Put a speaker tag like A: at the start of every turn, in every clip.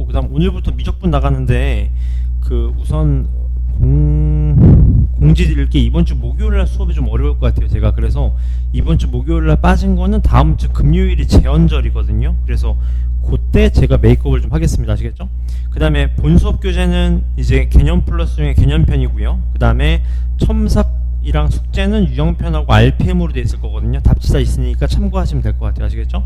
A: 그 다음 오늘부터 미적분 나가는데 우선 공지 드릴게 이번 주 목요일날 수업이 좀 어려울 것 같아요. 제가 그래서 이번 주 목요일날 빠진 거는 다음 주 금요일이 제헌절이거든요. 그래서 그때 제가 메이크업을 좀 하겠습니다. 아시겠죠? 그 다음에 본 수업 교재는 이제 개념 플러스 중에 개념편이고요. 그 다음에 첨삭이랑 숙제는 유형편하고 RPM으로 되어 있을 거거든요. 답지사 있으니까 참고하시면 될 것 같아요. 아시겠죠?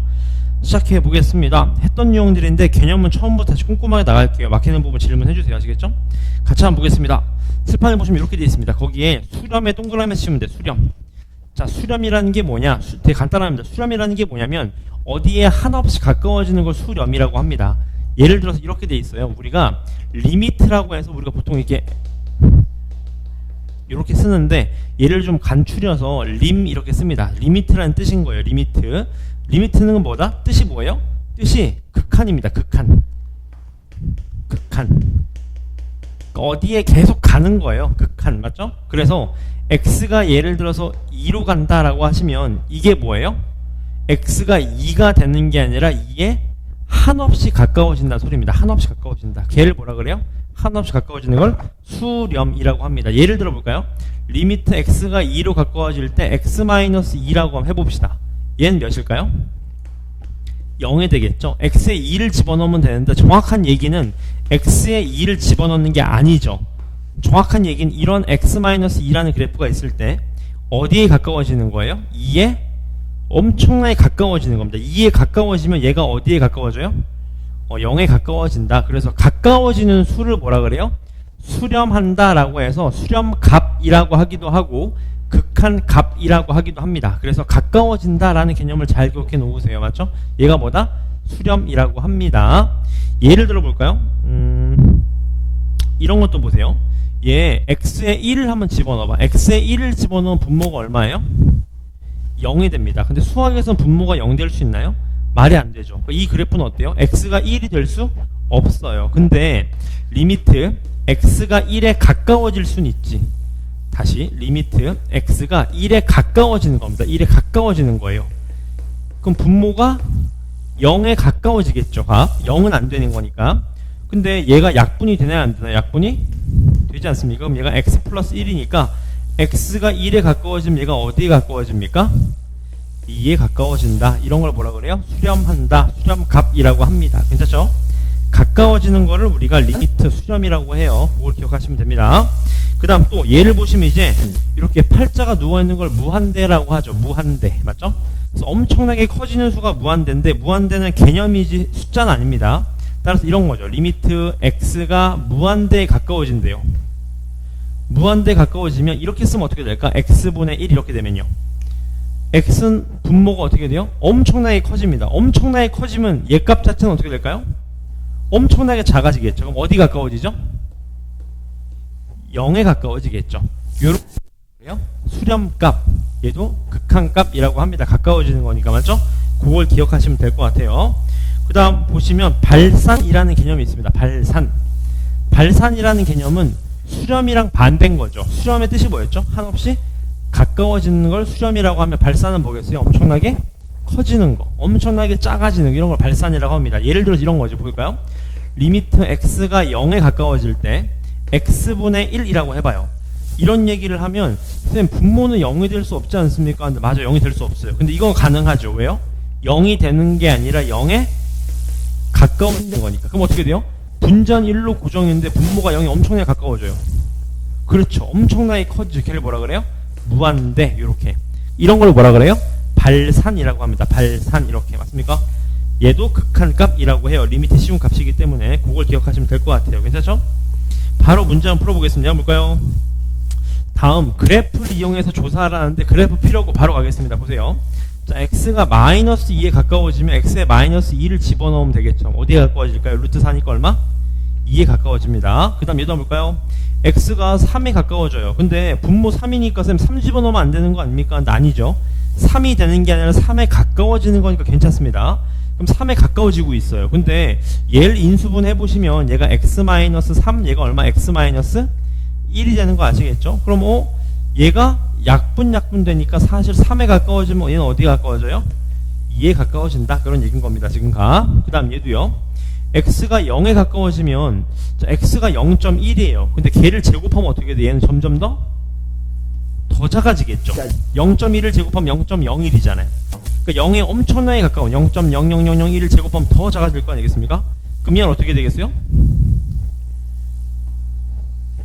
A: 시작해 보겠습니다. 했던 유형들인데 개념은 처음부터 다시 꼼꼼하게 나갈게요. 막히는 부분 질문해 주세요. 아시겠죠? 같이 한번 보겠습니다. 칠판에 보시면 이렇게 되어 있습니다. 거기에 수렴에 동그라미 치면 돼. 수렴. 자, 수렴이라는 게 뭐냐? 되게 간단합니다. 수렴이라는 게 뭐냐면 어디에 한없이 가까워지는 걸 수렴이라고 합니다. 예를 들어서 이렇게 돼 있어요. 우리가 리미트라고 해서 우리가 보통 이렇게 쓰는데 얘를 좀 간추려서 림 이렇게 씁니다. 리미트라는 뜻인 거예요. 리미트. 리미트는 뭐다? 뜻이 뭐예요? 뜻이 극한입니다. 극한. 극한. 어디에 계속 가는 거예요. 극한. 맞죠? 그래서 x가 예를 들어서 2로 간다라고 하시면 이게 뭐예요? x가 2가 되는 게 아니라 2에 한없이 가까워진다 소리입니다. 한없이 가까워진다. 걔를 뭐라 그래요? 한없이 가까워지는 걸 수렴이라고 합니다. 예를 들어 볼까요? 리미트 x가 2로 가까워질 때 x-2라고 한번 해봅시다. 얘는 몇일까요? 0이 되겠죠? x에 2를 집어넣으면 되는데 정확한 얘기는 x에 2를 집어넣는 게 아니죠. 정확한 얘기는 이런 x-2라는 그래프가 있을 때 어디에 가까워지는 거예요? 2에 엄청나게 가까워지는 겁니다. 2에 가까워지면 얘가 어디에 가까워져요? 0에 가까워진다. 그래서 가까워지는 수를 뭐라 그래요? 수렴한다 라고 해서 수렴값이라고 하기도 하고 극한값이라고 하기도 합니다. 그래서 가까워진다 라는 개념을 잘 기억해 놓으세요. 맞죠? 얘가 뭐다? 수렴이라고 합니다. 예를 들어 볼까요? 이런 것도 보세요. 얘 x에 1을 한번 집어넣어봐. x에 1을 집어넣으면 분모가 얼마예요? 0이 됩니다. 근데 수학에서는 분모가 0 될 수 있나요? 말이 안 되죠. 이 그래프는 어때요? x가 1이 될 수 없어요. 근데 리미트 x가 1에 가까워질 수는 있지. 다시 리미트 x가 1에 가까워지는 겁니다. 1에 가까워지는 거예요. 그럼 분모가 0에 가까워지겠죠. 0은 안 되는 거니까. 근데 얘가 약분이 되나요? 안 되나요? 약분이 되지 않습니까? 그럼 얘가 x 플러스 1이니까 x가 1에 가까워지면 얘가 어디에 가까워집니까? 2에 가까워진다. 이런 걸 뭐라 그래요? 수렴한다. 수렴값이라고 합니다. 괜찮죠? 가까워지는 거를 우리가 리미트 수렴이라고 해요. 그걸 기억하시면 됩니다. 그 다음 또 얘를 보시면 이제 이렇게 팔자가 누워있는 걸 무한대라고 하죠. 무한대. 맞죠? 그래서 엄청나게 커지는 수가 무한대인데 무한대는 개념이지 숫자는 아닙니다. 따라서 이런 거죠. 리미트 x가 무한대에 가까워진대요. 무한대에 가까워지면 이렇게 쓰면 어떻게 될까? x분의 1 이렇게 되면요. x는 분모가 어떻게 돼요? 엄청나게 커집니다. 엄청나게 커지면 얘 값 자체는 어떻게 될까요? 엄청나게 작아지겠죠. 그럼 어디 가까워지죠? 0에 가까워지겠죠. 요렇게 수렴값, 얘도 극한값이라고 합니다. 가까워지는 거니까 맞죠? 그걸 기억하시면 될 것 같아요. 그 다음 보시면 발산이라는 개념이 있습니다. 발산. 발산이라는 개념은 수렴이랑 반대인 거죠. 수렴의 뜻이 뭐였죠? 한없이 가까워지는 걸 수렴이라고 하면 발산은 뭐겠어요? 엄청나게 커지는 거, 엄청나게 작아지는 거, 이런 걸 발산이라고 합니다. 예를 들어서 이런 거죠. 볼까요? 리미트 x가 0에 가까워질 때 x분의 1이라고 해봐요. 이런 얘기를 하면 선생님 분모는 0이 될 수 없지 않습니까? 근데 맞아, 0이 될 수 없어요. 근데 이건 가능하죠. 왜요? 0이 되는 게 아니라 0에 가까워지는 거니까. 그럼 어떻게 돼요? 분전 1로 고정인데 분모가 0이 엄청나게 가까워져요. 그렇죠. 엄청나게 커지죠. 걔를 뭐라 그래요? 무한대. 이렇게 이런 걸 뭐라 그래요? 발산이라고 합니다. 발산. 이렇게 맞습니까? 얘도 극한값이라고 해요. 리미트 쉬운 값이기 때문에 그걸 기억하시면 될 것 같아요. 괜찮죠? 바로 문제 한번 풀어보겠습니다. 볼까요? 다음 그래프를 이용해서 조사를 하는데 그래프 필요 없고 바로 가겠습니다. 보세요. 자, x가 마이너스 2에 가까워지면 x에 마이너스 2를 집어넣으면 되겠죠. 어디에 가까워질까요? 루트 4니까 얼마? 2에 가까워집니다. 그 다음 얘도 한번 볼까요? x가 3에 가까워져요. 근데 분모 3이니까 쌤 3 집어넣으면 안 되는 거 아닙니까? 근데 아니죠. 3이 되는 게 아니라 3에 가까워지는 거니까 괜찮습니다. 그럼 3에 가까워지고 있어요. 근데 얘를 인수분 해보시면 얘가 x-3, 얘가 얼마? x-1이 되는 거 아시겠죠? 그럼 얘가 약분 되니까 사실 3에 가까워지면 얘는 어디에 가까워져요? 2에 가까워진다. 그런 얘기인 겁니다. 지금 그 다음 얘도요. x가 0에 가까워지면 자, x가 0.1이에요. 근데 걔를 제곱하면 어떻게 돼? 얘는 점점 더 작아지겠죠. 0.1을 제곱하면 0.01이잖아요. 그러니까 0에 엄청나게 가까운 0.00001을 제곱하면 더 작아질 거 아니겠습니까? 그럼 얘는 어떻게 되겠어요?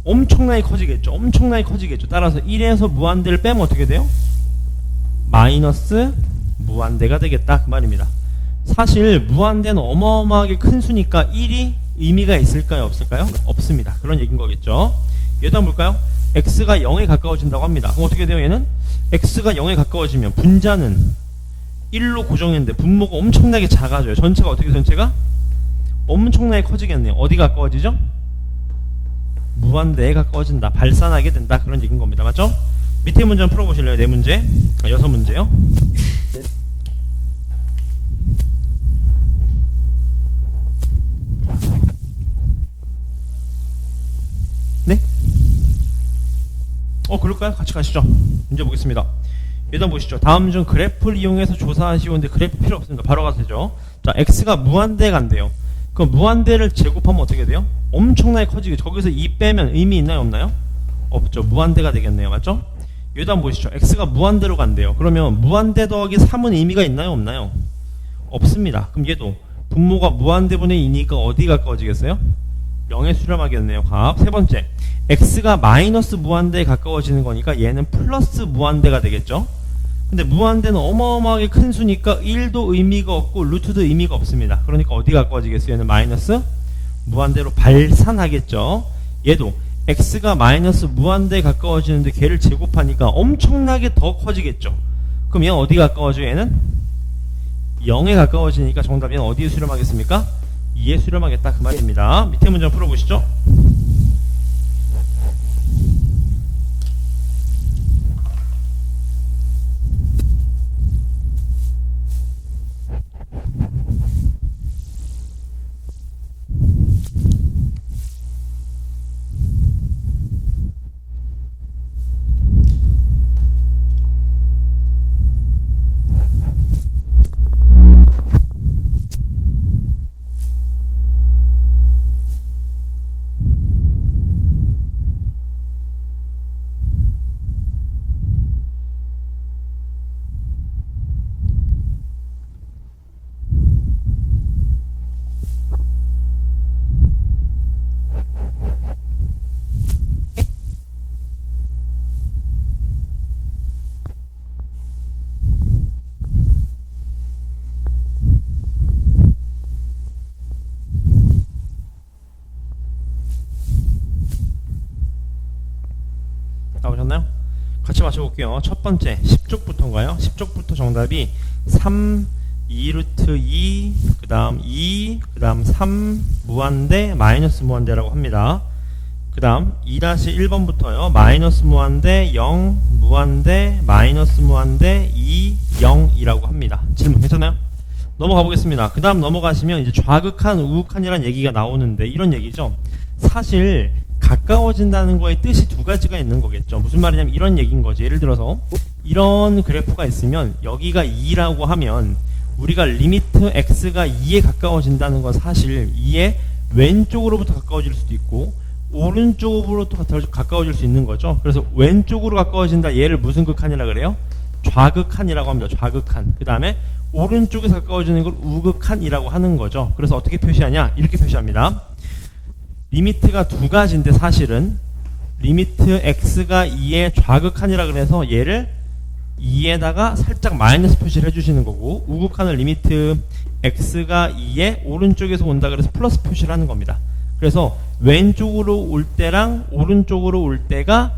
A: 엄청나게 커지겠죠. 엄청나게 커지겠죠. 따라서 1에서 무한대를 빼면 어떻게 돼요? 마이너스 무한대가 되겠다 그 말입니다. 사실 무한대는 어마어마하게 큰 수니까 1이 의미가 있을까요? 없을까요? 없습니다. 그런 얘기인 거겠죠. 얘도 한번 볼까요? x가 0에 가까워진다고 합니다. 그럼 어떻게 돼요? 얘는 x가 0에 가까워지면 분자는 1로 고정했는데 분모가 엄청나게 작아져요. 전체가 어떻게 전체가? 엄청나게 커지겠네요. 어디 가까워지죠? 무한대에 가까워진다. 발산하게 된다. 그런 얘기인 겁니다. 맞죠? 밑에 문제 한번 풀어보실래요? 네 문제. 6문제요. 네? 그럴까요? 같이 가시죠. 문제 보겠습니다. 일단 보시죠. 다음 중 그래프를 이용해서 조사하시오는데 그래프 필요 없습니다. 바로 가도 되죠. 자, x가 무한대에 간대요. 그럼 무한대를 제곱하면 어떻게 돼요? 엄청나게 커지게. 거기서 2 빼면 의미 있나요? 없나요? 없죠. 무한대가 되겠네요. 맞죠? 여기도 한번 보시죠. x가 무한대로 간대요. 그러면 무한대 더하기 3은 의미가 있나요? 없나요? 없습니다. 그럼 얘도 분모가 무한대분의 2니까 어디 가까워지겠어요? 0에 수렴하겠네요. 값. 세 번째, x가 마이너스 무한대에 가까워지는 거니까 얘는 플러스 무한대가 되겠죠. 근데 무한대는 어마어마하게 큰 수니까 1도 의미가 없고 루트도 의미가 없습니다. 그러니까 어디 가까워지겠어요? 얘는 마이너스 무한대로 발산하겠죠. 얘도 x가 마이너스 무한대에 가까워지는데 걔를 제곱하니까 엄청나게 더 커지겠죠. 그럼 얘는 어디 가까워져요? 얘는 0에 가까워지니까 정답 얘는 어디에 수렴하겠습니까? 2에 수렴하겠다 그 말입니다. 밑에 문제 한번 풀어보시죠. 나오셨나요? 같이 맞춰볼게요. 첫 번째 10쪽부터인가요? 10쪽부터 정답이 3 2루트 2 그 다음 2 그 다음 3 무한대 마이너스 무한대라고 합니다. 그 다음 2-1번부터요 마이너스 무한대 0 무한대 마이너스 무한대 2 0이라고 합니다. 질문 괜찮나요? 넘어가 보겠습니다. 그 다음 넘어가시면 이제 좌극한 우극한이라는 얘기가 나오는데 이런 얘기죠. 사실 가까워진다는 거에 뜻이 두 가지가 있는 거겠죠. 무슨 말이냐면 이런 얘기인 거지. 예를 들어서 이런 그래프가 있으면 여기가 2라고 하면 우리가 리미트 x가 2에 가까워진다는 건 사실 2의 왼쪽으로부터 가까워질 수도 있고 오른쪽으로부터 가까워질 수 있는 거죠. 그래서 왼쪽으로 가까워진다. 얘를 무슨 극한이라 그래요? 좌극한이라고 합니다. 좌극한. 그 다음에 오른쪽에서 가까워지는 걸 우극한이라고 하는 거죠. 그래서 어떻게 표시하냐? 이렇게 표시합니다. 리미트가 두 가지인데 사실은 리미트 x가 2의 좌극한이라 그래서 얘를 2에다가 살짝 마이너스 표시를 해주시는 거고 우극한은 리미트 x가 2의 오른쪽에서 온다 그래서 플러스 표시를 하는 겁니다. 그래서 왼쪽으로 올 때랑 오른쪽으로 올 때가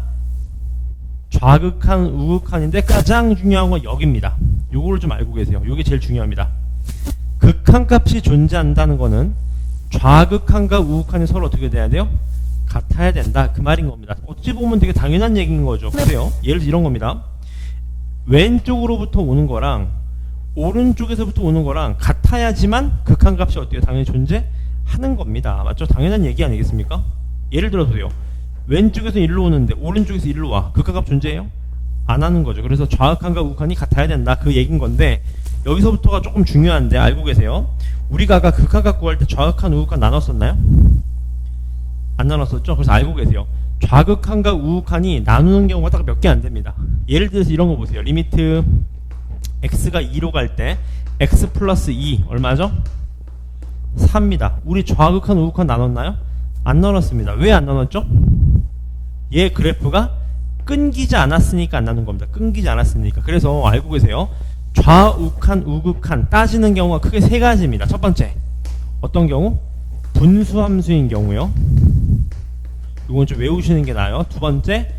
A: 좌극한 우극한인데 가장 중요한 건 여기입니다. 요거를 좀 알고 계세요. 요게 제일 중요합니다. 극한값이 존재한다는 거는 좌극한과 우극한이 서로 어떻게 돼야 돼요? 같아야 된다. 그 말인 겁니다. 어찌 보면 되게 당연한 얘기인 거죠. 보세요. 예를 들어 이런 겁니다. 왼쪽으로부터 오는 거랑 오른쪽에서부터 오는 거랑 같아야지만 극한값이 어때요? 당연히 존재하는 겁니다. 맞죠? 당연한 얘기 아니겠습니까? 예를 들어 보세요. 왼쪽에서 일로 오는데 오른쪽에서 일로 와. 극한값 존재해요? 안 하는 거죠. 그래서 좌극한과 우극한이 같아야 된다. 그 얘기인 건데 여기서부터가 조금 중요한데 알고 계세요. 우리가 아까 극한값 구할 때 좌극한 우극한 나눴었나요? 안 나눴었죠? 그래서 알고 계세요. 좌극한과 우극한이 나누는 경우가 딱 몇 개 안 됩니다. 예를 들어서 이런 거 보세요. 리미트 x가 2로 갈 때 x 플러스 2 얼마죠? 4입니다. 우리 좌극한 우극한 나눴나요? 안 나눴습니다. 왜 안 나눴죠? 얘 그래프가 끊기지 않았으니까 안 나눈 겁니다. 끊기지 않았으니까. 그래서 알고 계세요. 좌욱한 우극한 따지는 경우가 크게 세 가지입니다. 첫 번째 어떤 경우? 분수함수인 경우요. 이건 좀 외우시는 게 나아요. 두 번째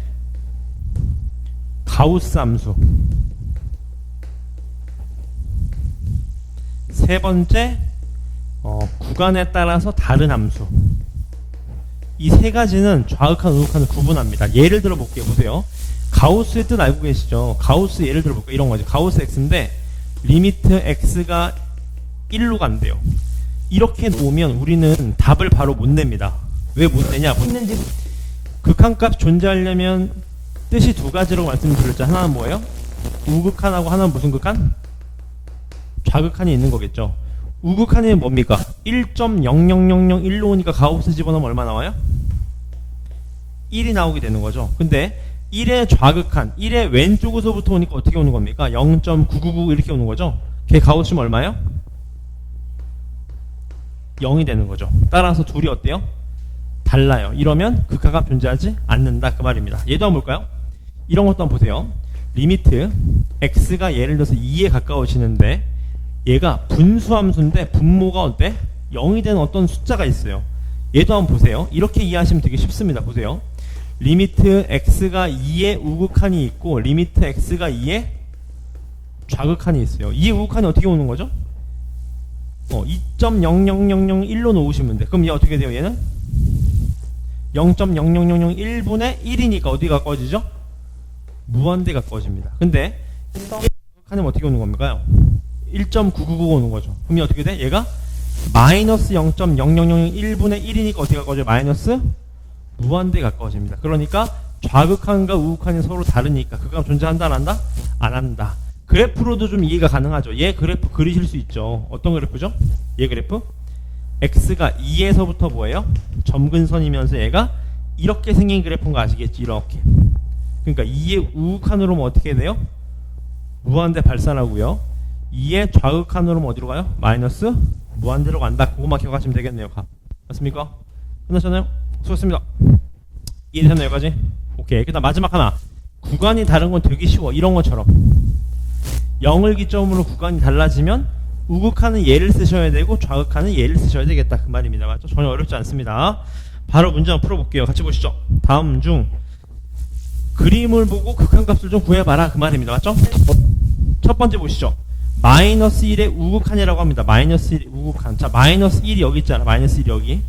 A: 가우스 함수. 세 번째 구간에 따라서 다른 함수. 이 세 가지는 좌극한 우극한을 구분합니다. 예를 들어 볼게요. 보세요. 가우스의 뜻 알고 계시죠? 가우스 예를 들어 볼게요. 이런 거죠. 가우스 x인데 리미트 x가 1로 간대요. 이렇게 놓으면 우리는 답을 바로 못 냅니다. 왜 못 내냐? 있는지 극한값 존재하려면 뜻이 두 가지라고 말씀드렸죠. 하나는 뭐예요? 우극한하고 하나는 무슨 극한? 좌극한이 있는 거겠죠. 우극한이 뭡니까? 1.00001로 오니까 가우스 집어넣으면 얼마 나와요? 1이 나오게 되는 거죠. 근데 1의 좌극한, 1의 왼쪽에서부터 오니까 어떻게 오는 겁니까? 0.999 이렇게 오는 거죠. 걔 가우스면 얼마예요? 0이 되는 거죠. 따라서 둘이 어때요? 달라요. 이러면 극한값 존재하지 않는다 그 말입니다. 얘도 한번 볼까요? 이런 것도 한번 보세요. 리미트 x가 예를 들어서 2에 가까워지는데 얘가 분수함수인데 분모가 어때? 0이 되는 어떤 숫자가 있어요. 얘도 한번 보세요. 이렇게 이해하시면 되게 쉽습니다. 보세요. 리미트 x가 2에 우극한이 있고 리미트 x가 2에 좌극한이 있어요. 이 우극한이 어떻게 오는 거죠? 2.00001로 놓으시면 돼. 그럼 얘 어떻게 돼요? 얘는 0.00001분의 1이니까 어디가 가까워지죠? 무한대 가까워집니다. 근데 좌극한은 어떻게 오는 겁니까? 1.999 오는 거죠. 그럼 얘 어떻게 돼? 얘가 마이너스 0.00001분의 1이니까 어떻게 가까워져요? 마이너스 무한대 가까워집니다. 그러니까 좌극한과 우극한이 서로 다르니까 그가 존재한다 안 한다? 안 한다. 그래프로도 좀 이해가 가능하죠. 얘 그래프 그리실 수 있죠. 어떤 그래프죠? 얘 그래프 x가 2에서부터 뭐예요? 점근선이면서 얘가 이렇게 생긴 그래프인 거 아시겠지? 이렇게. 그러니까 2의 우극한으로 면 어떻게 돼요? 무한대 발산하고요. 2의 좌극한으로 면 어디로 가요? 마이너스 무한대로 간다. 그것만 기억하시면 되겠네요. 맞습니까? 끝났잖아요? 수고했습니다. 이해되셨나요? 여기까지? 오케이. 그 다음 마지막 하나. 구간이 다른 건 되게 쉬워. 이런 것처럼 0을 기점으로 구간이 달라지면 우극한은 얘를 쓰셔야 되고 좌극한은 얘를 쓰셔야 되겠다 그 말입니다. 맞죠? 전혀 어렵지 않습니다. 바로 문제 한번 풀어볼게요. 같이 보시죠. 다음 중 그림을 보고 극한값을 좀 구해봐라 그 말입니다. 맞죠? 첫 번째 보시죠. 마이너스 1의 우극한이라고 합니다. 마이너스 1의 우극한. 자, 마이너스 1이 여기 있잖아. 마이너스 1이 여기.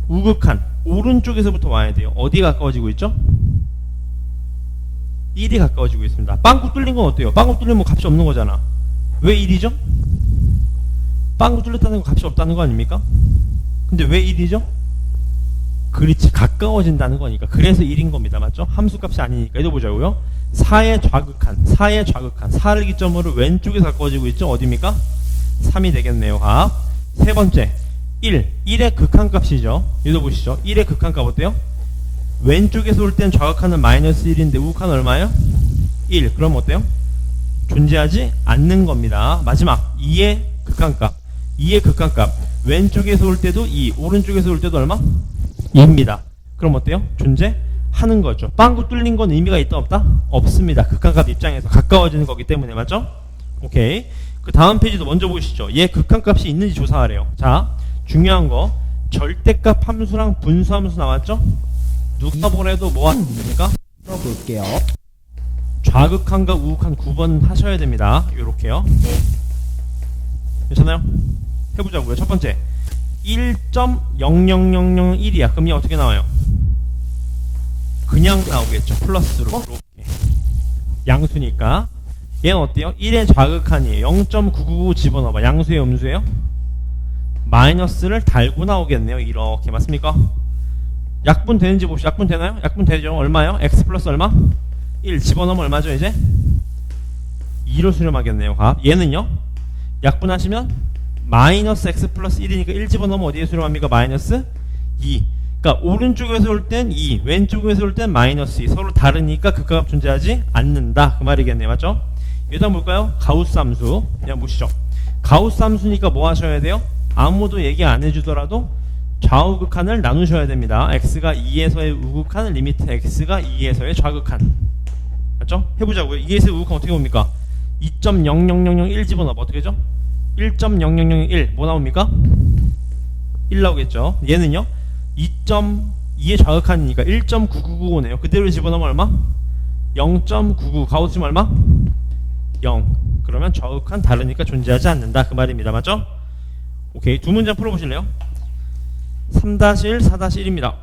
A: 우극한 오른쪽에서부터 와야 돼요. 어디가 가까워지고 있죠? 1이 가까워지고 있습니다. 빵꾸 뚫린 건 어때요? 빵꾸 뚫리면 값이 없는 거잖아. 왜 1이죠? 빵꾸 뚫렸다는 건 값이 없다는 거 아닙니까? 근데 왜 1이죠? 그렇지, 가까워진다는 거니까. 그래서 1인 겁니다. 맞죠? 함수값이 아니니까. 이거 보자고요. 4의 좌극한, 4의 좌극한, 4를 기점으로 왼쪽에서 가까워지고 있죠? 어디입니까? 3이 되겠네요. 세 번째 1의 극한값이죠. 이거 보시죠. 1의 극한값 어때요? 왼쪽에서 올 땐 좌극한은 마이너스 1인데 우극한은 얼마예요? 1. 그럼 어때요? 존재하지 않는 겁니다. 마지막 2의 극한값. 2의 극한값. 왼쪽에서 올 때도 2, 오른쪽에서 올 때도 얼마? 2입니다. 그럼 어때요? 존재하는 거죠. 빵구 뚫린 건 의미가 있다 없다? 없습니다. 극한값 입장에서 가까워지는 거기 때문에. 맞죠? 오케이. 그 다음 페이지도 먼저 보시죠. 얘 극한값이 있는지 조사하래요. 자, 중요한 거 절대값 함수랑 분수함수 나왔죠? 누가 보내도 뭐 하면 됩니까?
B: 풀어볼게요.
A: 좌극한과 우극한 9번 하셔야 됩니다. 요렇게요. 괜찮아요? 해보자고요. 첫 번째 1.00001이야. 그럼 이 어떻게 나와요? 그냥 나오겠죠. 플러스로. 이렇게. 양수니까. 얘는 어때요? 1의 좌극한이에요. 0.999 집어넣어봐. 양수예요? 음수예요? 마이너스를 달고 나오겠네요. 이렇게. 맞습니까? 약분 되는지 봅시다. 약분 되나요? 약분 되죠. 얼마요? x 플러스 얼마? 1 집어넣으면 얼마죠 이제? 2로 수렴하겠네요. 얘는요? 약분하시면 마이너스 x 플러스 1이니까 1 집어넣으면 어디에 수렴합니까? 마이너스 2. 그러니까 오른쪽에서 올 땐 2, 왼쪽에서 올 땐 마이너스 2. 서로 다르니까 극값 존재하지 않는다. 그 말이겠네요. 맞죠? 여기다 볼까요? 가우스 함수. 그냥 보시죠. 가우스 함수니까 뭐 하셔야 돼요? 아무도 얘기 안 해주더라도 좌우극한을 나누셔야 됩니다. x가 2에서의 우극한, 리미트 x가 2에서의 좌극한. 맞죠? 해보자고요. 2에서의 우극한 어떻게 봅니까? 2.00001 집어넣어. 어떻게 되죠? 1.00001. 뭐 나옵니까? 1 나오겠죠. 얘는요? 2.2의 좌극한이니까 1.9995네요. 그대로 집어넣으면 얼마? 0.99. 가우스 지금 얼마? 0. 그러면 좌극한 다르니까 존재하지 않는다. 그 말입니다. 맞죠? 오케이. 두 문장 풀어보실래요? 3-1, 4-1입니다.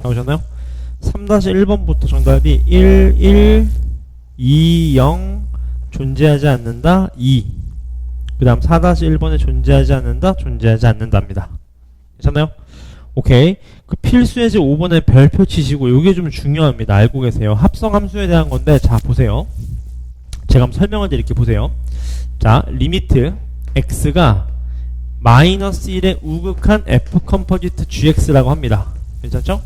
A: 나오셨나요? 3-1번부터 정답이 1, 1, 2, 0 존재하지 않는다 2. 그 다음 4-1번에 존재하지 않는다 존재하지 않는다입니다. 괜찮나요? 오케이. 그 필수예제 5번에 별표 치시고 이게 좀 중요합니다. 알고 계세요. 합성함수에 대한 건데 자 보세요. 제가 한번 설명을 드릴게요. 보세요. 자 리미트 x가 마이너스 1의 우극한 f 컴포지트 gx라고 합니다. 괜찮죠?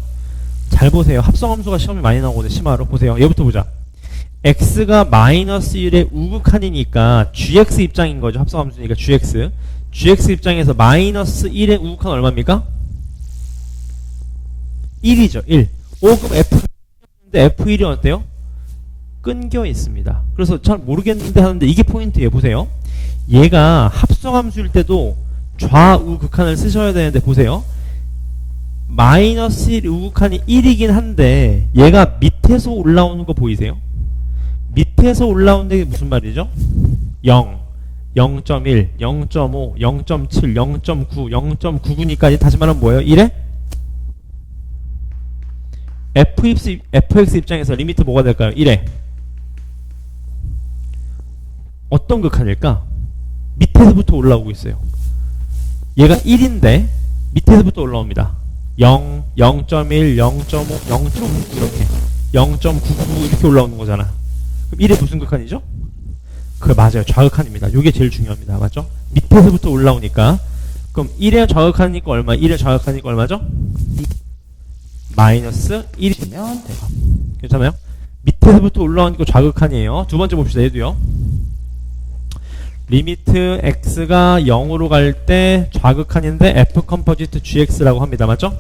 A: 잘 보세요. 합성함수가 시험에 많이 나오거든요. 심화로. 보세요. 얘부터 보자. x가 마이너스 1의 우극한이니까 gx 입장인 거죠. 합성함수니까 gx. gx 입장에서 마이너스 1의 우극한 얼마입니까? 1이죠. 1. 그럼 f1이 어때요? 끊겨 있습니다. 그래서 잘 모르겠는데 하는데 이게 포인트예요. 보세요. 얘가 합성함수일 때도 좌우극한을 쓰셔야 되는데 보세요. 마이너스 1 우극한이 1이긴 한데 얘가 밑에서 올라오는 거 보이세요? 밑에서 올라오는 게 무슨 말이죠? 0, 0.1, 0.5, 0.7, 0.9, 0.99니까 다시 말하면 뭐예요? 1에? fx 입장에서 리미트 뭐가 될까요? 1에 어떤 극한일까? 밑에서부터 올라오고 있어요. 얘가 1인데 밑에서부터 올라옵니다. 0, 0.1, 0.5, 0.9 이렇게 0.99 이렇게 올라오는 거잖아. 그럼 1의 무슨 극한이죠? 그 맞아요. 좌극한입니다. 이게 제일 중요합니다. 맞죠? 밑에서부터 올라오니까 그럼 1의 좌극하니까 얼마? 1의 좌극하니까 얼마죠? 마이너스 1이면 돼요. 괜찮아요? 밑에서부터 올라오니까 좌극한이에요. 두 번째 봅시다. 얘도요. 리미트 x가 0으로 갈 때 좌극한인데 f 컴포지트 gx라고 합니다. 맞죠?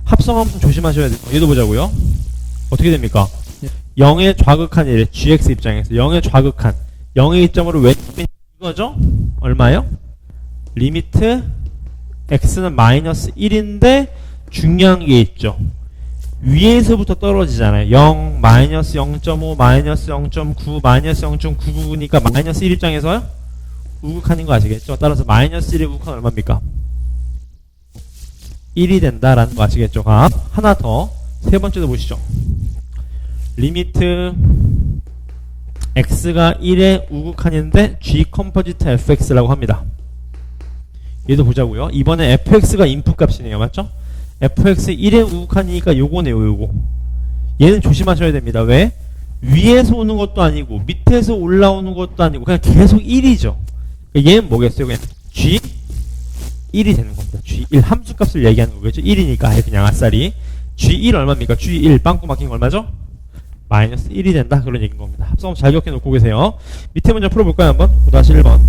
A: 합성함수 조심하셔야 돼요. 얘도 보자고요. 어떻게 됩니까? 0의 좌극한이래. gx 입장에서 0의 좌극한 0의 이점으로 왼쪽이 이거죠? 얼마요? 리미트 x는 마이너스 1인데 중요한 게 있죠. 위에서부터 떨어지잖아요. 0, 마이너스 0.5, 마이너스 0.9, 마이너스 0.999니까 마이너스 1 입장에서요? 우극한인 거 아시겠죠? 따라서 마이너스 1의 우극한 얼마입니까? 1이 된다라는 거 아시겠죠? 하나 더. 세 번째도 보시죠. 리미트 x가 1의 우극한인데 g 컴포지트 fx라고 합니다. 얘도 보자고요. 이번에 fx가 인풋 값이네요. 맞죠? fx 1에 우극하니까 요거네요. 요거. 얘는 조심하셔야 됩니다. 왜? 위에서 오는 것도 아니고 밑에서 올라오는 것도 아니고 그냥 계속 1이죠. 얘는 뭐겠어요? 그냥 g 1이 되는 겁니다. g1 함수값을 얘기하는 거겠죠. 1이니까 아예 그냥 아싸리. g1 얼마입니까? g1 빵꾸 막힌 거 얼마죠? 마이너스 1이 된다. 그런 얘기인 겁니다. 합성함수 잘 기억해 놓고 계세요. 밑에 문제 풀어볼까요? 한번. 9-1번.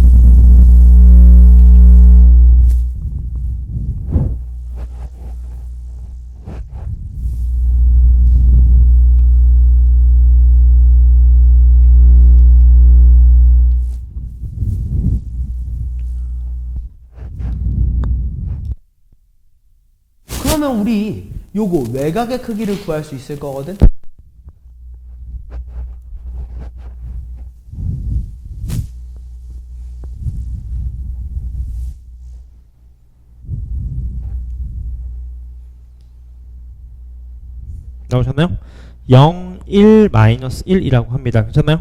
B: 그러면 우리 요거 외곽의 크기를 구할 수 있을 거거든?
A: 나오셨나요? 0, 1, 마이너스 1이라고 합니다. 괜찮나요?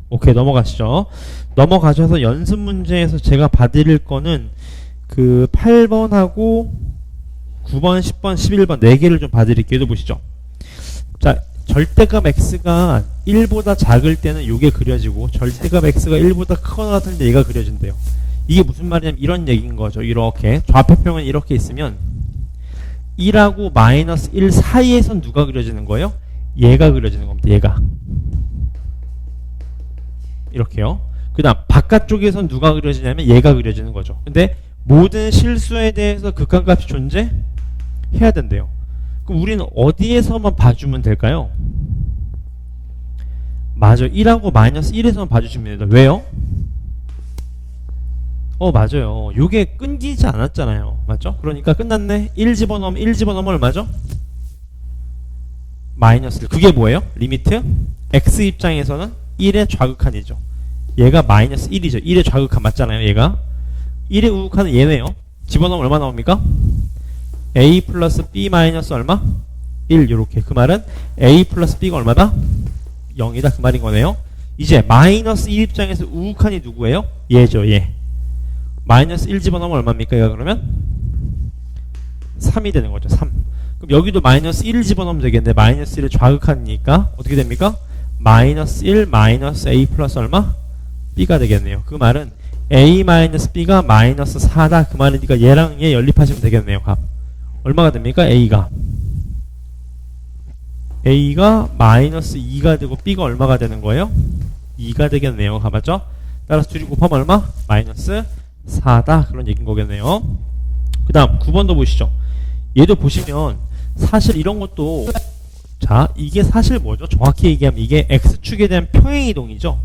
A: 오케이, 넘어가시죠. 넘어가셔서 연습 문제에서 제가 봐드릴 거는 그 8번하고 9번, 10번, 11번 4개를 좀 봐드릴게요. 또 보시죠. 자, 절대값 x가 1보다 작을 때는 이게 그려지고 절대값 x가 1보다 크거나 같을 때 얘가 그려진대요. 이게 무슨 말이냐면 이런 얘기인 거죠. 이렇게 좌표평은 이렇게 있으면 1하고 마이너스 1 사이에선 누가 그려지는 거예요? 얘가 그려지는 겁니다. 얘가. 이렇게요. 그 다음 바깥쪽에선 누가 그려지냐면 얘가 그려지는 거죠. 근데 모든 실수에 대해서 극한값이 존재해야 된대요. 그럼 우리는 어디에서만 봐주면 될까요? 맞아요. 1하고 마이너스 1에서만 봐주시면 됩니다. 왜요? 맞아요. 요게 끊기지 않았잖아요. 맞죠? 그러니까 끝났네. 1 집어넣으면 1 집어넣으면 얼마죠? 마이너스 1. 그게 뭐예요? 리미트 x 입장에서는 1의 좌극한이죠. 얘가 마이너스 1이죠. 1의 좌극한 맞잖아요. 얘가 1의 우극한은 얘네요. 집어넣으면 얼마 나옵니까? a 플러스 b 마이너스 얼마? 1. 요렇게. 그 말은 a 플러스 b가 얼마다? 0이다. 그 말인 거네요. 이제 마이너스 1 입장에서 우극한이 누구예요? 얘죠. 얘. 마이너스 1 집어넣으면 얼마입니까? 얘가 그러면 3이 되는 거죠. 3. 그럼 여기도 마이너스 1을 집어넣으면 되겠네. 마이너스 1을 좌극하니까 어떻게 됩니까? 마이너스 1 마이너스 a 플러스 얼마? b가 되겠네요. 그 말은 a 마이너스 b가 마이너스 4다. 그 말이니까 얘랑 얘 연립하시면 되겠네요. 값. 얼마가 됩니까? a가 마이너스 2가 되고 b가 얼마가 되는 거예요? 2가 되겠네요. 맞죠? 따라서 둘이 곱하면 얼마? 마이너스 4다. 그런 얘기인 거겠네요. 그 다음 9번도 보시죠. 얘도 보시면 사실 이런 것도 자 이게 사실 뭐죠? 정확히 얘기하면 이게 x축에 대한 평행이동이죠.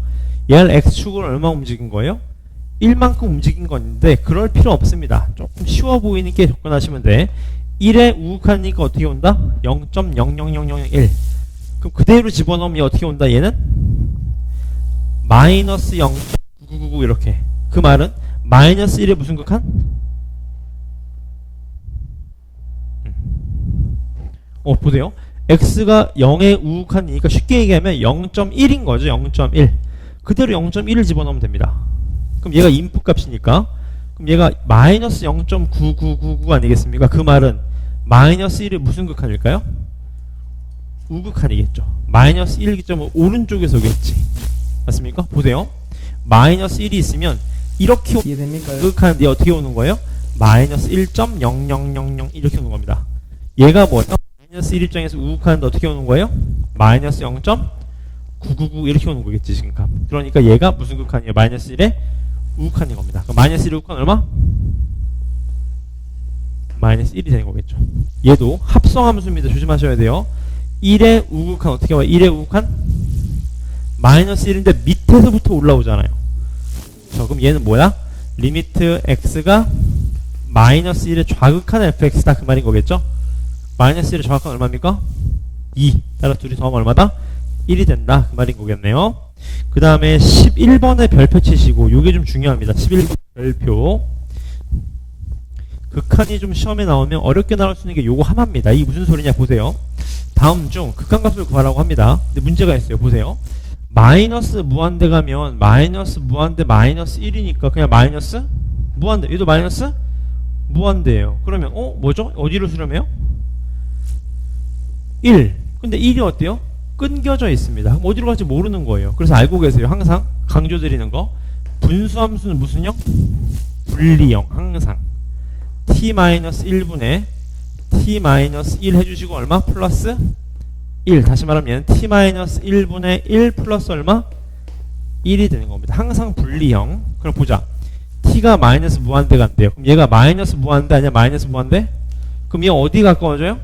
A: 얘를 x축을 얼마 움직인 거예요? 1만큼 움직인 건데 그럴 필요 없습니다. 조금 쉬워 보이는 게 접근하시면 돼. 1에 우극하니까 어떻게 온다? 0.00001. 그럼 그대로 집어넣으면 어떻게 온다? 얘는 마이너스 0.9999 이렇게. 그 말은 마이너스 1에 무슨 극한? 보세요. x가 0에 우극한이니까 쉽게 얘기하면 0.1인 거죠. 0.1. 그대로 0.1을 집어넣으면 됩니다. 그럼 얘가 인풋 값이니까 그럼 얘가 마이너스 0.9999 아니겠습니까? 그 말은 마이너스 1이 무슨 극한일까요? 우극한이겠죠. 마이너스 1기점은 오른쪽에서 오겠지. 맞습니까? 보세요. 마이너스 1이 있으면 이렇게
B: 이해됩니까?
A: 우극한데 어떻게 오는 거예요? 마이너스 1.0000 이렇게 오는 겁니다. 얘가 뭐예요? 마이너스 1 입장에서 우극한데 어떻게 오는 거예요? 마이너스 0.999 이렇게 오는 거겠지 지금 값. 그러니까 얘가 무슨 극한이에요? 마이너스 1의 우극한인 겁니다. 그럼 마이너스 1의 우극한 얼마? 마이너스 1이 되는 거겠죠. 얘도 합성함수입니다. 조심하셔야 돼요. 1의 우극한 어떻게 와요? 1의 우극한 마이너스 1인데 밑에서부터 올라오잖아요. 그럼 얘는 뭐야? 리미트 x가 마이너스 1의 좌극한 fx다. 그 말인 거겠죠? 마이너스 1의 좌극한 얼마입니까? 2. 따라 둘이 더하면 얼마다? 1이 된다. 그 말인 거겠네요. 그 다음에 11번에 별표 치시고 요게 좀 중요합니다. 11번 별표. 극한이 좀 시험에 나오면 어렵게 나올 수 있는 게 요거 하나입니다. 이게 무슨 소리냐 보세요. 다음 중 극한값을 구하라고 합니다. 근데 문제가 있어요. 보세요. 마이너스 무한대 가면 마이너스 무한대 마이너스 1이니까 그냥 마이너스 무한대. 얘도 마이너스 무한대예요. 그러면 뭐죠? 어디로 수렴해요? 1. 근데 1이 어때요? 끊겨져 있습니다. 그럼 어디로 갈지 모르는 거예요. 그래서 알고 계세요. 항상 강조드리는 거. 분수함수는 무슨 형? 분리형. 항상 t-1분의 t-1 해주시고 얼마? 플러스 1. 다시 말하면 얘는 t-1분의 1 플러스 얼마? 1이 되는 겁니다. 항상 분리형. 그럼 보자. t가 마이너스 무한대 간대요. 그럼 얘가 마이너스 무한대 아니야? 마이너스 무한대? 그럼 얘 어디 가까워져요?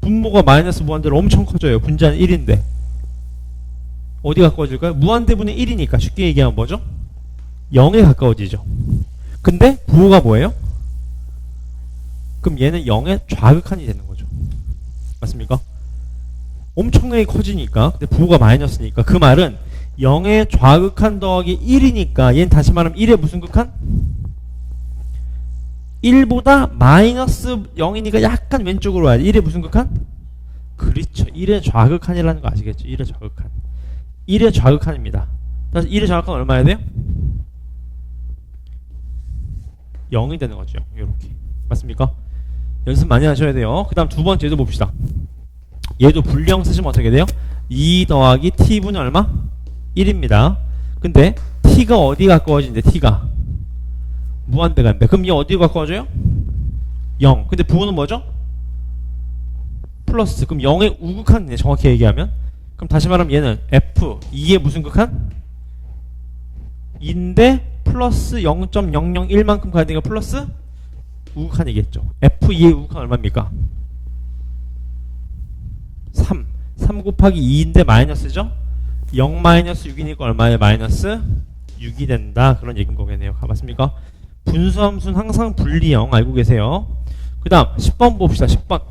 A: 분모가 마이너스 무한대로 엄청 커져요. 분자는 1인데. 어디 가까워질까요? 무한대분의 1이니까 쉽게 얘기하면 뭐죠? 0에 가까워지죠. 근데 부호가 뭐예요? 그럼 얘는 0의 좌극한이 되는 거죠. 맞습니까? 엄청나게 커지니까. 근데 부호가 마이너스니까. 그 말은 0의 좌극한 더하기 1이니까 얘는 다시 말하면 1의 무슨 극한? 1보다 마이너스 0이니까 약간 왼쪽으로 와야 돼. 1의 무슨 극한? 그렇죠. 1의 좌극한이라는 거 아시겠죠? 1의 좌극한. 1의 좌극한입니다. 그래서 1의 좌극한 얼마야 돼요? 0이 되는 거죠. 이렇게. 맞습니까? 연습 많이 하셔야 돼요. 그 다음 두 번째도 봅시다. 얘도 분리형 쓰시면 어떻게 돼요? 2 더하기 t분의 얼마? 1입니다. 근데 t가 어디 가까워지는데 t가 무한대 간대. 그럼 얘 어디 가까워져요? 0. 근데 부호는 뭐죠? 플러스. 그럼 0의 우극한이네. 정확히 얘기하면. 그럼 다시 말하면 얘는 f 2의 무슨 극한? 인데 플러스 0.001만큼 가야 되니까 플러스 우극한이겠죠. f2의 우극한 얼마입니까? 3. 3 곱하기 2인데 마이너스죠? 0 마이너스 6이니까 얼마에 마이너스 6이 된다. 그런 얘기인 거겠네요. 맞습니까? 분수함수는 항상 분리형 알고 계세요. 그 다음 10번 봅시다. 10번.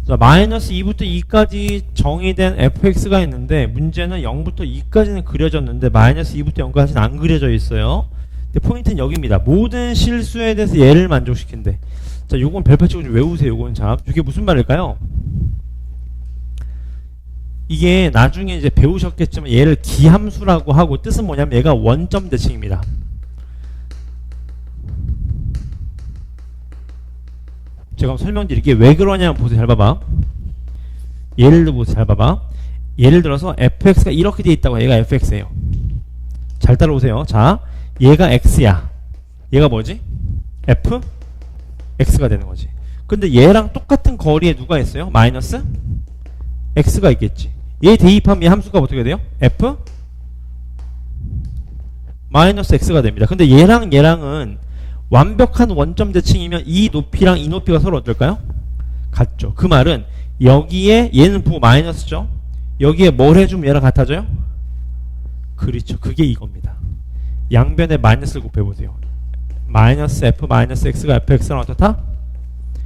A: 자, 마이너스 2부터 2까지 정의된 fx가 있는데 문제는 0부터 2까지는 그려졌는데 마이너스 2부터 0까지는 안 그려져 있어요. 근데 포인트는 여기입니다. 모든 실수에 대해서 얘를 만족시킨대. 자, 요건 별표치고 좀 외우세요. 요건 참. 이게 무슨 말일까요? 이게 나중에 이제 배우셨겠지만 얘를 기함수라고 하고 뜻은 뭐냐면 얘가 원점 대칭입니다. 제가 한번 설명드릴게요. 왜 그러냐면 보세요. 잘 봐봐. 예를 들어 보세요. 잘 봐봐. 예를 들어서 fx가 이렇게 돼 있다고 얘가 fx예요. 잘 따라오세요. 자, 얘가 x야. 얘가 뭐지? f? x가 되는 거지. 근데 얘랑 똑같은 거리에 누가 있어요? 마이너스? x가 있겠지. 얘 대입하면 얘 함수가 어떻게 돼요? f? 마이너스 x가 됩니다. 근데 얘랑은 완벽한 원점 대칭이면 이 높이랑 이 높이가 서로 어떨까요? 같죠. 그 말은 여기에 얘는 부호 마이너스죠. 여기에 뭘 해주면 얘랑 같아져요? 그렇죠. 그게 이겁니다. 양변에 마이너스를 곱해보세요. 마이너스 f 마이너스 x가 fx랑 어떻다?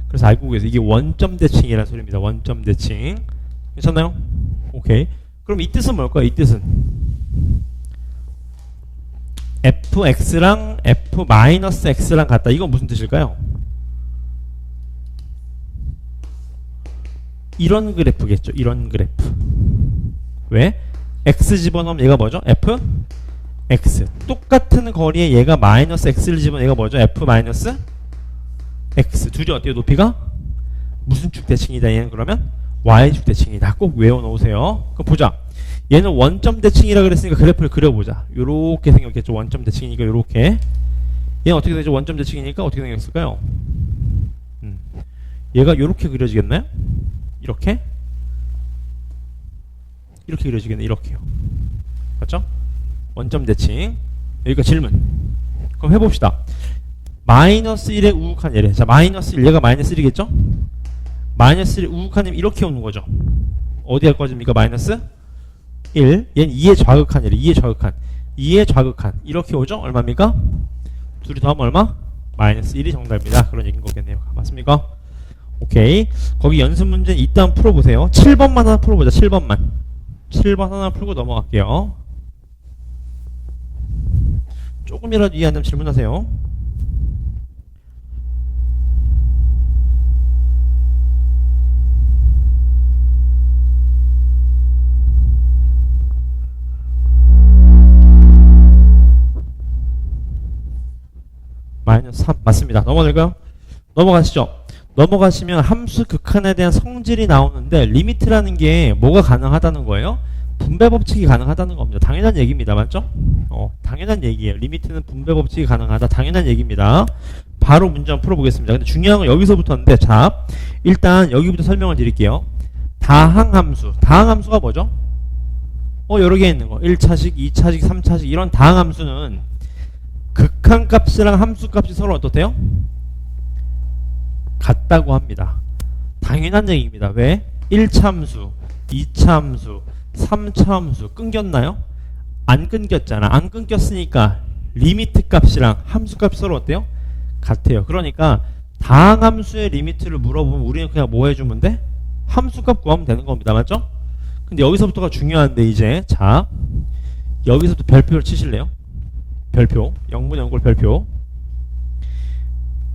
A: 그래서 알고 계세요. 이게 원점 대칭이라는 소리입니다. 원점 대칭. 괜찮나요? 오케이. 그럼 이 뜻은 뭘까요? 이 뜻은 fx랑 f-x랑 같다. 이건 무슨 뜻일까요? 이런 그래프겠죠. 이런 그래프. 왜? x 집어넣으면 얘가 뭐죠? f? x. 똑같은 거리에 얘가 마이너스 x를 집어넣으면 얘가 뭐죠? f 마이너스 x. 둘이 어때요? 높이가? 무슨 쭉 대칭이다? 얘는 그러면 y축 대칭이다. 꼭 외워놓으세요. 그럼 보자. 얘는 원점 대칭이라 그랬으니까 그래프를 그려보자. 요렇게 생겼겠죠. 원점 대칭이니까 요렇게. 얘는 어떻게 되죠? 원점 대칭이니까 어떻게 생겼을까요? 얘가 요렇게 그려지겠나요? 이렇게? 이렇게 그려지겠네. 이렇게요. 맞죠? 원점 대칭. 여기가 질문. 그럼 해봅시다. 마이너스 1의 우극한 얘래. 자, 마이너스 1. 얘가 마이너스 1이겠죠? 마이너스 1의 우극한이면 이렇게 오는 거죠. 어디 할 거집니까? 마이너스 1. 얘는 2의 좌극한이래. 2의 좌극한. 2의 좌극한. 이렇게 오죠? 얼마입니까? 둘이 더하면 얼마? 마이너스 1이 정답입니다. 그런 얘기인 거겠네요. 맞습니까? 오케이. 거기 연습 문제는 이따 풀어보세요. 7번만 하나 풀어보자. 7번만. 7번 하나 풀고 넘어갈게요. 조금이라도 이해 안 되면 질문하세요. 마이너스 3 맞습니다. 넘어갈까요? 넘어가시죠. 넘어가시면 함수 극한에 대한 성질이 나오는데 리미트라는 게 뭐가 가능하다는 거예요? 분배 법칙이 가능하다는 겁니다. 당연한 얘기입니다. 맞죠? 당연한 얘기예요. 리미트는 분배 법칙이 가능하다. 당연한 얘기입니다. 바로 문제 한번 풀어보겠습니다. 근데 중요한 건 여기서부터인데, 자, 일단 여기부터 설명을 드릴게요. 다항함수. 다항함수가 뭐죠? 여러 개 있는 거. 1차식, 2차식, 3차식 이런 다항함수는 극한값이랑 함수값이 서로 어떻대요? 같다고 합니다. 당연한 얘기입니다. 왜? 1차 함수, 2차 함수, 3차 함수 끊겼나요? 안 끊겼잖아. 안 끊겼으니까 리미트 값이랑 함수 값이 서로 어때요? 같아요. 그러니까 다항함수의 리미트를 물어보면 우리는 그냥 뭐 해주면 돼? 함수 값 구하면 되는 겁니다. 맞죠? 근데 여기서부터가 중요한데 이제 자 여기서부터 별표를 치실래요? 별표 0분의 0꼴 별표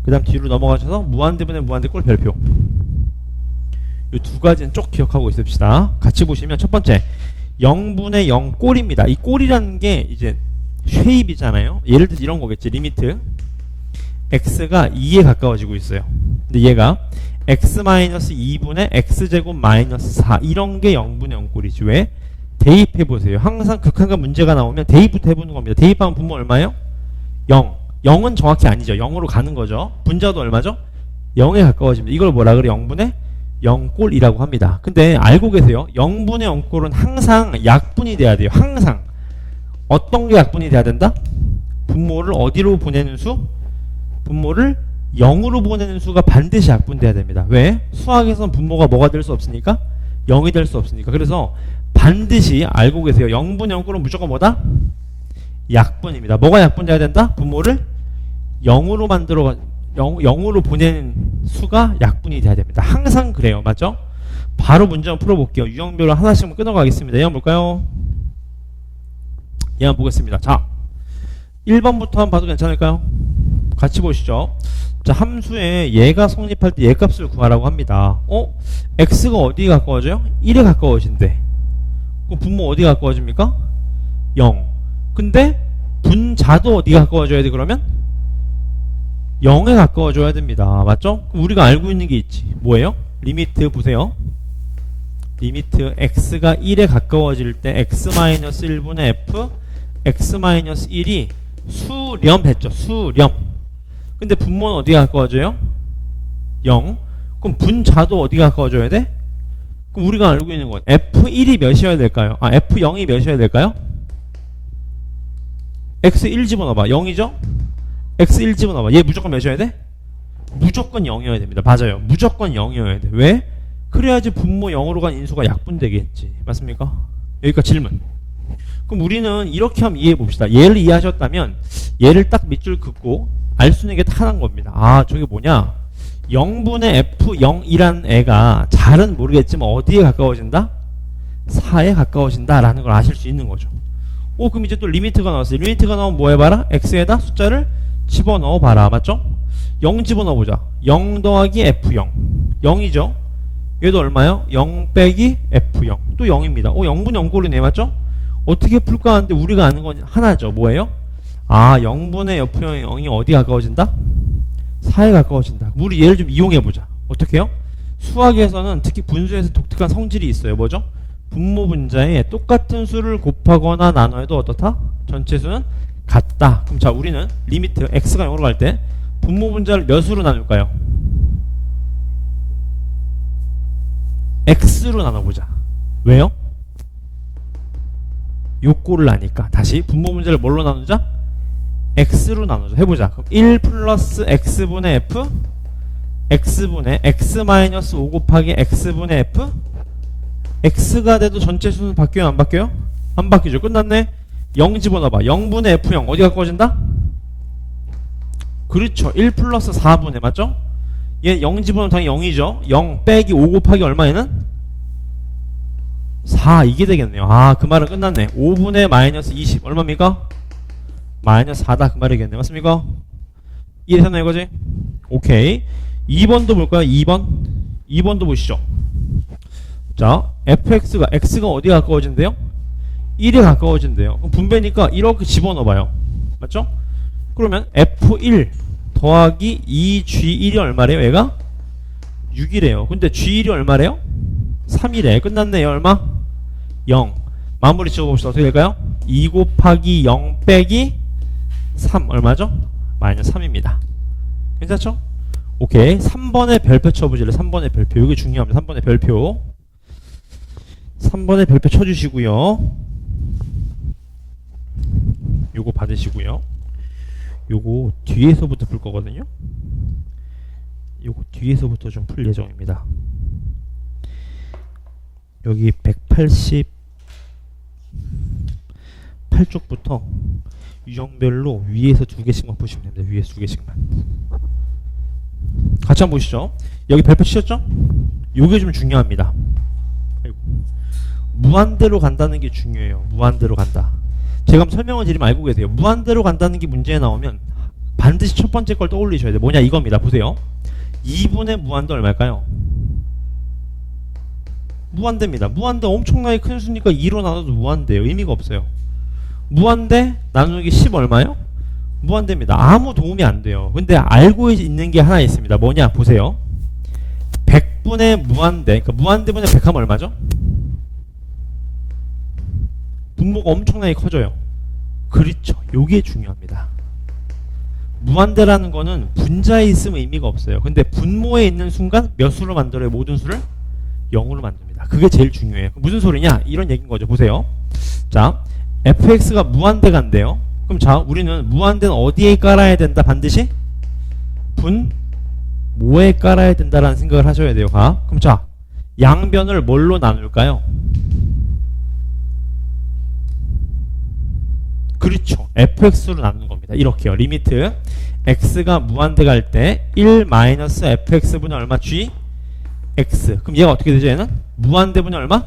A: 그 다음 뒤로 넘어가셔서 무한대분의 무한대꼴 별표 이 두 가지는 쭉 기억하고 있읍시다. 같이 보시면 첫 번째 0분의 0 꼴입니다. 이 꼴이라는 게 이제 쉐입이잖아요. 예를 들어 이런 거겠지. 리미트 x가 2에 가까워지고 있어요. 근데 얘가 x-2분의 x제곱 마이너스 4 이런 게 0분의 0 꼴이지. 왜? 대입해보세요. 항상 극한과 문제가 나오면 대입부터 해보는 겁니다. 대입하면 분모 얼마예요? 0. 0은 정확히 아니죠. 0으로 가는 거죠. 분자도 얼마죠? 0에 가까워집니다. 이걸 뭐라 그래? 0분의 0꼴이라고 합니다. 근데 알고 계세요? 0분의 0꼴은 항상 약분이 돼야 돼요. 항상. 어떤 게 약분이 돼야 된다? 분모를 어디로 보내는 수? 분모를 0으로 보내는 수가 반드시 약분돼야 됩니다. 왜? 수학에서는 분모가 뭐가 될 수 없으니까? 0이 될 수 없으니까. 그래서 반드시 알고 계세요. 0분의 0꼴은 무조건 뭐다? 약분입니다. 뭐가 약분돼야 된다? 분모를 0으로 만들어 0으로 보내는 수가 약분이 돼야 됩니다. 항상 그래요. 맞죠? 바로 문제 한번 풀어볼게요. 유형별로 하나씩 끊어가겠습니다. 얘 한번 볼까요? 얘 한번 보겠습니다. 자, 1번부터 한번 봐도 괜찮을까요? 같이 보시죠. 자, 함수에 얘가 성립할 때 얘 값을 구하라고 합니다. x가 어디에 가까워져요? 1에 가까워진대. 그럼 분모 어디에 가까워집니까? 0. 근데 분자도 어디에 가까워져야 돼 그러면? 0에 가까워져야 됩니다. 맞죠? 그럼 우리가 알고 있는 게 있지. 뭐예요? 리미트 보세요. 리미트 x가 1에 가까워질 때 x-1분의 f x-1이 수렴 했죠. 수렴. 근데 분모는 어디에 가까워져요? 0. 그럼 분자도 어디에 가까워져야 돼? 그럼 우리가 알고 있는 건 f1이 몇이어야 될까요? f0이 몇이어야 될까요? x1 집어넣어봐. 0이죠? x1 집어넣어봐. 얘 무조건 몇이어야 돼? 무조건 0이어야 됩니다. 맞아요. 무조건 0이어야 돼. 왜? 그래야지 분모 0으로 간 인수가 약분되겠지. 맞습니까? 여기까지 질문. 그럼 우리는 이렇게 한번 이해해 봅시다. 얘를 이해하셨다면 얘를 딱 밑줄 긋고 알 수 있는 게 딱 하나인 겁니다. 아, 저게 뭐냐? 0분의 f0이라는 애가 잘은 모르겠지만 어디에 가까워진다? 4에 가까워진다 라는 걸 아실 수 있는 거죠. 그럼 이제 또 리미트가 나왔어요. 리미트가 나오면 뭐 해봐라? x에다 숫자를 집어넣어 봐라. 맞죠? 0 집어넣어보자. 0 더하기 f0 0이죠? 얘도 얼마요? 0 빼기 f0 또 0입니다. 0분의 0꼴이네. 맞죠? 어떻게 풀까 하는데 우리가 아는 건 하나죠. 뭐예요? 0분의 f0이 어디 가까워진다? 4에 가까워진다. 우리 얘를 좀 이용해보자. 어떻게 해요? 수학에서는 특히 분수에서 독특한 성질이 있어요. 뭐죠? 분모 분자에 똑같은 수를 곱하거나 나눠도 어떻다? 전체 수는 같다. 그럼 자, 우리는 리미트 x가 0으로 갈 때 분모 분자를 몇 수로 나눌까요? x로 나눠보자. 왜요? 요 꼴을 아니까. 다시 분모 분자를 뭘로 나누자? x로 나누자. 해보자. 그럼 1 플러스 x분의 f x분의 x-5 곱하기 x분의 f x가 돼도 전체 수는 바뀌어요? 안 바뀌어요? 안 바뀌죠. 끝났네. 0 집어넣어봐. 0분의 f0 어디 가까워진다? 그렇죠. 1 플러스 4분의 맞죠? 얘 0 집어넣으면 당연히 0이죠. 0 빼기 5 곱하기 얼마에는? 4 이게 되겠네요. 그 말은 끝났네. 5분의 마이너스 20 얼마입니까? 마이너스 4다 그 말이겠네. 맞습니까? 이해되셨나요 이거지? 오케이. 2번도 볼까요? 2번도 보시죠. 자, fx가 x가 어디에 가까워진대요? 1에 가까워진대요. 그럼 분배니까 이렇게 집어넣어봐요. 맞죠? 그러면 f1 더하기 2G1이 얼마래요? 얘가 6이래요. 근데 G1이 얼마래요? 3이래. 끝났네요. 얼마? 0. 마무리 지어봅시다. 어떻게 될까요? 2 곱하기 0 빼기 3 얼마죠? 마이너스 3입니다. 괜찮죠? 오케이. 3번의 별표 쳐보실래요? 3번의 별표. 이게 중요합니다. 3번의 별표. 3번의 별표 쳐주시고요. 요거 받으시고요. 요거 뒤에서부터 풀 거거든요. 요거 뒤에서부터 좀 풀 예정입니다. 여기 188쪽부터 유형별로 위에서 2개씩만 보시면 됩니다. 위에서 2개씩만. 같이 한번 보시죠. 여기 별표 치셨죠? 요게 좀 중요합니다. 아이고. 무한대로 간다는 게 중요해요. 무한대로 간다. 제가 한번 설명을 드리면 알고 계세요. 무한대로 간다는 게 문제에 나오면 반드시 첫 번째 걸 떠올리셔야 돼요. 뭐냐 이겁니다. 보세요. 2분의 무한대 얼마일까요? 무한대입니다. 무한대 엄청나게 큰 수니까 2로 나눠도 무한대예요. 의미가 없어요. 무한대 나누기 10 얼마요? 무한대입니다. 아무 도움이 안 돼요. 근데 알고 있는 게 하나 있습니다. 뭐냐 보세요. 100분의 무한대, 그러니까 무한대분의 100 하면 얼마죠? 분모가 엄청나게 커져요. 그렇죠. 요게 중요합니다. 무한대라는 거는 분자에 있으면 의미가 없어요. 근데 분모에 있는 순간 몇 수로 만들어요? 모든 수를 0으로 만듭니다. 그게 제일 중요해요. 무슨 소리냐? 이런 얘기인 거죠. 보세요. 자, fx가 무한대 간대요. 그럼 자, 우리는 무한대는 어디에 깔아야 된다? 반드시 분모에 깔아야 된다라는 생각을 하셔야 돼요. 그럼 자, 양변을 뭘로 나눌까요? 그렇죠. fx로 나누는 겁니다. 이렇게요. 리미트 x가 무한대 갈 때 1 마이너스 fx분의 얼마? g x. 그럼 얘가 어떻게 되죠? 얘는 무한대분의 얼마?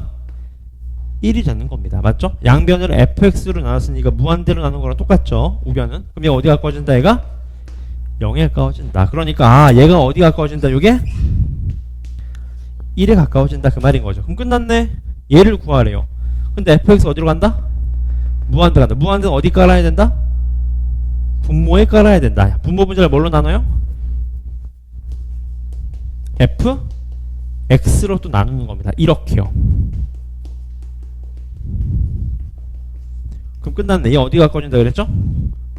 A: 1이 되는 겁니다. 맞죠? 양변을 fx로 나눴으니까 무한대로 나눈 거랑 똑같죠? 우변은. 그럼 얘가 어디 가까워진다? 얘가 0에 가까워진다. 그러니까 얘가 어디 가까워진다? 요게 1에 가까워진다. 그 말인 거죠. 그럼 끝났네. 얘를 구하래요. 근데 fx 어디로 간다? 무한대 간다. 무한대는 어디 깔아야 된다? 분모에 깔아야 된다. 분모 분자를 뭘로 나눠요? f x로 또 나누는 겁니다. 이렇게요. 그럼 끝났네. 얘 어디 가까워진다 그랬죠?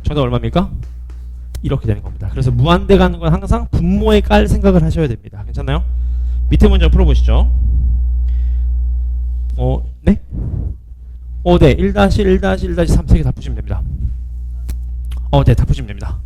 A: 정답 얼마입니까? 이렇게 되는 겁니다. 그래서 무한대 가는 건 항상 분모에 깔 생각을 하셔야 됩니다. 괜찮나요? 밑에 문제 풀어보시죠. 네? 네. 1-1-1-3 세 개 다 푸시면 됩니다. 네. 다 푸시면 됩니다.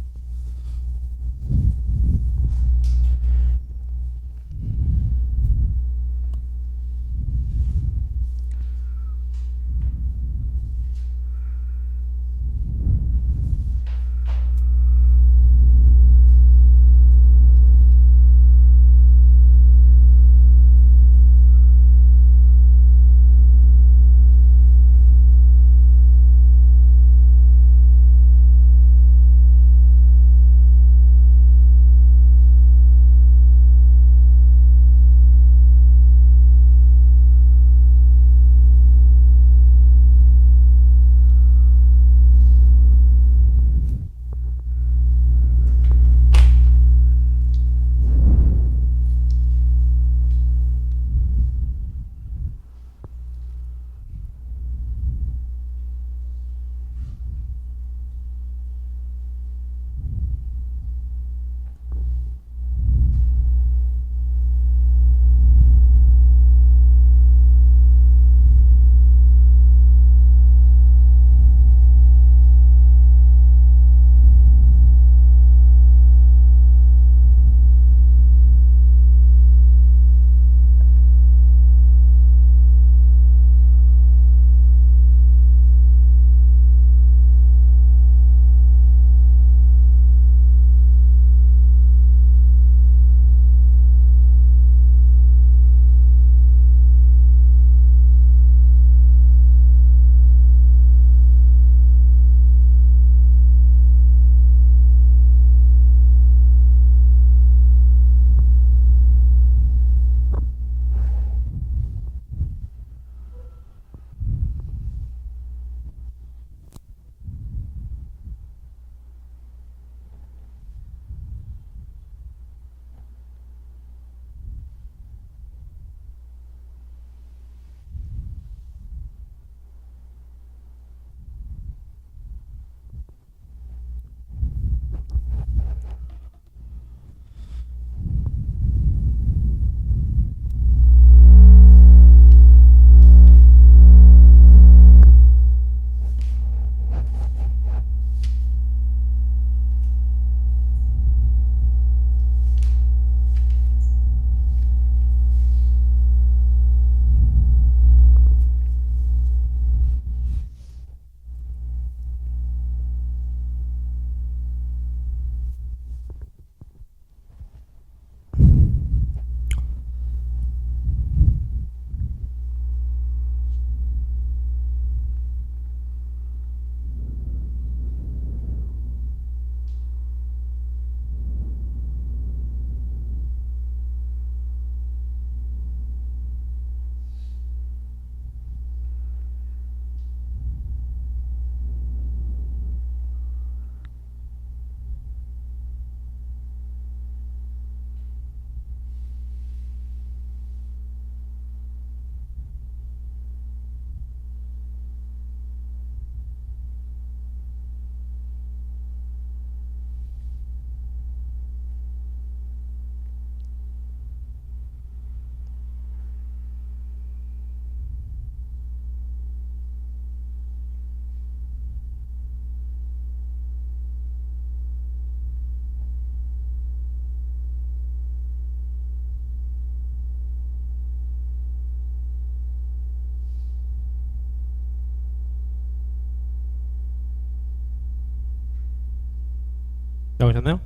A: 나오셨나요?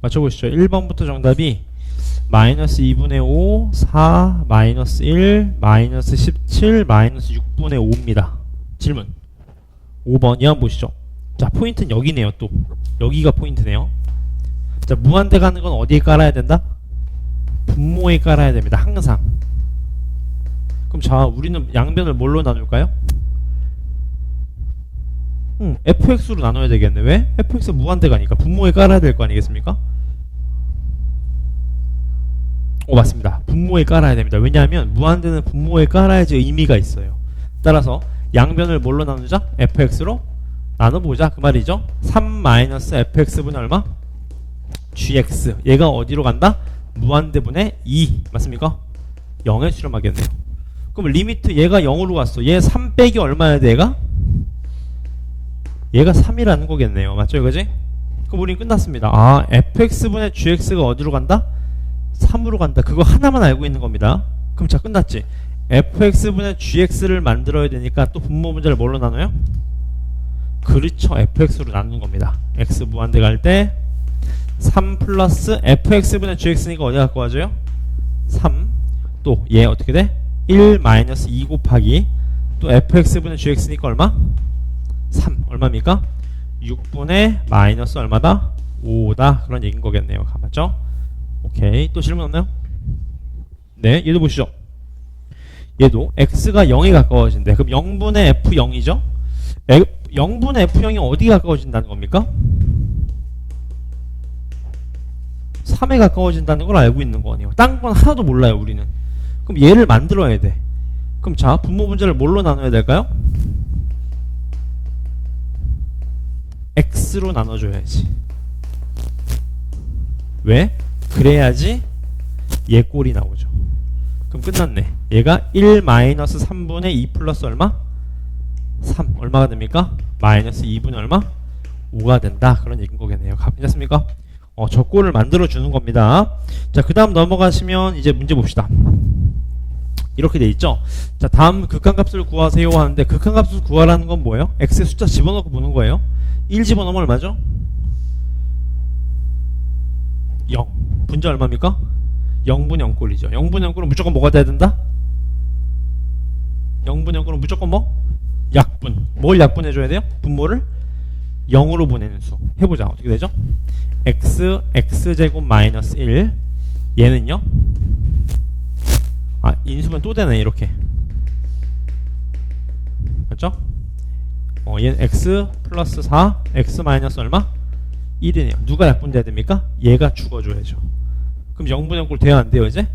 A: 맞춰보시죠. 1번부터 정답이 마이너스 2분의 5, 4, 마이너스 1, 마이너스 17, 마이너스 6분의 5입니다. 질문 5번 이한 보시죠. 자, 포인트는 여기네요. 또 여기가 포인트네요. 자, 무한대 가는 건 어디에 깔아야 된다? 분모에 깔아야 됩니다. 항상. 그럼 자, 우리는 양변을 뭘로 나눌까요? fx로 나눠야 되겠네. 왜? fx 무한대 가니까 분모에 깔아야 될 거 아니겠습니까? 맞습니다. 분모에 깔아야 됩니다. 왜냐하면 무한대는 분모에 깔아야지 의미가 있어요. 따라서 양변을 뭘로 나누자? fx로 나눠보자 그 말이죠. 3-fx분의 얼마? gx. 얘가 어디로 간다? 무한대분의 2 맞습니까? 0에 수렴하겠네요. 그럼 리미트 얘가 0으로 갔어. 얘 3 빼기 얼마야 돼? 얘가 3이라는 거겠네요. 맞죠 이거지? 그럼 우린 끝났습니다. 아, fx분의 gx가 어디로 간다? 3으로 간다. 그거 하나만 알고 있는 겁니다. 그럼 자, 끝났지? fx분의 gx를 만들어야 되니까 또 분모 문제를 뭘로 나눠요? 그렇죠. fx로 나누는 겁니다. x 무한대 갈 때 3 플러스 fx분의 gx니까 어디 갖고 와줘요? 3. 또 얘 어떻게 돼? 1 마이너스 2 곱하기 또 fx분의 gx니까 얼마? 3. 얼마입니까? 6분의 마이너스 얼마다? 5다. 그런 얘기인 거겠네요. 맞죠? 오케이. 또 질문 없나요? 네, 얘도 보시죠. 얘도 x가 0에 가까워진대. 그럼 0분의 f0이죠? 0분의 f0이 어디에 가까워진다는 겁니까? 3에 가까워진다는 걸 알고 있는 거 아니에요. 딴 건 하나도 몰라요, 우리는. 그럼 얘를 만들어야 돼. 그럼 자, 분모 분자를 뭘로 나눠야 될까요? x로 나눠줘야지. 왜? 그래야지 얘 꼴이 나오죠. 그럼 끝났네. 얘가 1 마이너스 3분의 2 플러스 얼마? 3. 얼마가 됩니까? 마이너스 2분의 얼마? 5가 된다. 그런 얘기인 거겠네요. 괜찮습니까? 저 꼴을 만들어 주는 겁니다. 자, 그 다음 넘어가시면 이제 문제 봅시다. 이렇게 돼 있죠. 자, 다음 극한값을 구하세요 하는데 극한값을 구하라는 건 뭐예요? x의 숫자 집어넣고 보는 거예요. 1 집어넣으면 얼마죠? 0. 분자 얼마입니까? 0분의 0꼴이죠. 0분의 0꼴은 무조건 뭐가 돼야 된다? 0분의 0꼴은 무조건 뭐? 약분. 뭘 약분해줘야 돼요? 분모를 0으로 보내는 수. 해보자. 어떻게 되죠? x제곱 마이너스 1. 얘는요? 아, 인수분 또 되네. 이렇게. 맞죠? 얘는 x 플러스 4, x 마이너스 얼마? 1이네요. 누가 약분돼야 됩니까? 얘가 죽어줘야죠. 그럼 0분의 0꼴 돼야 안 돼요 이제?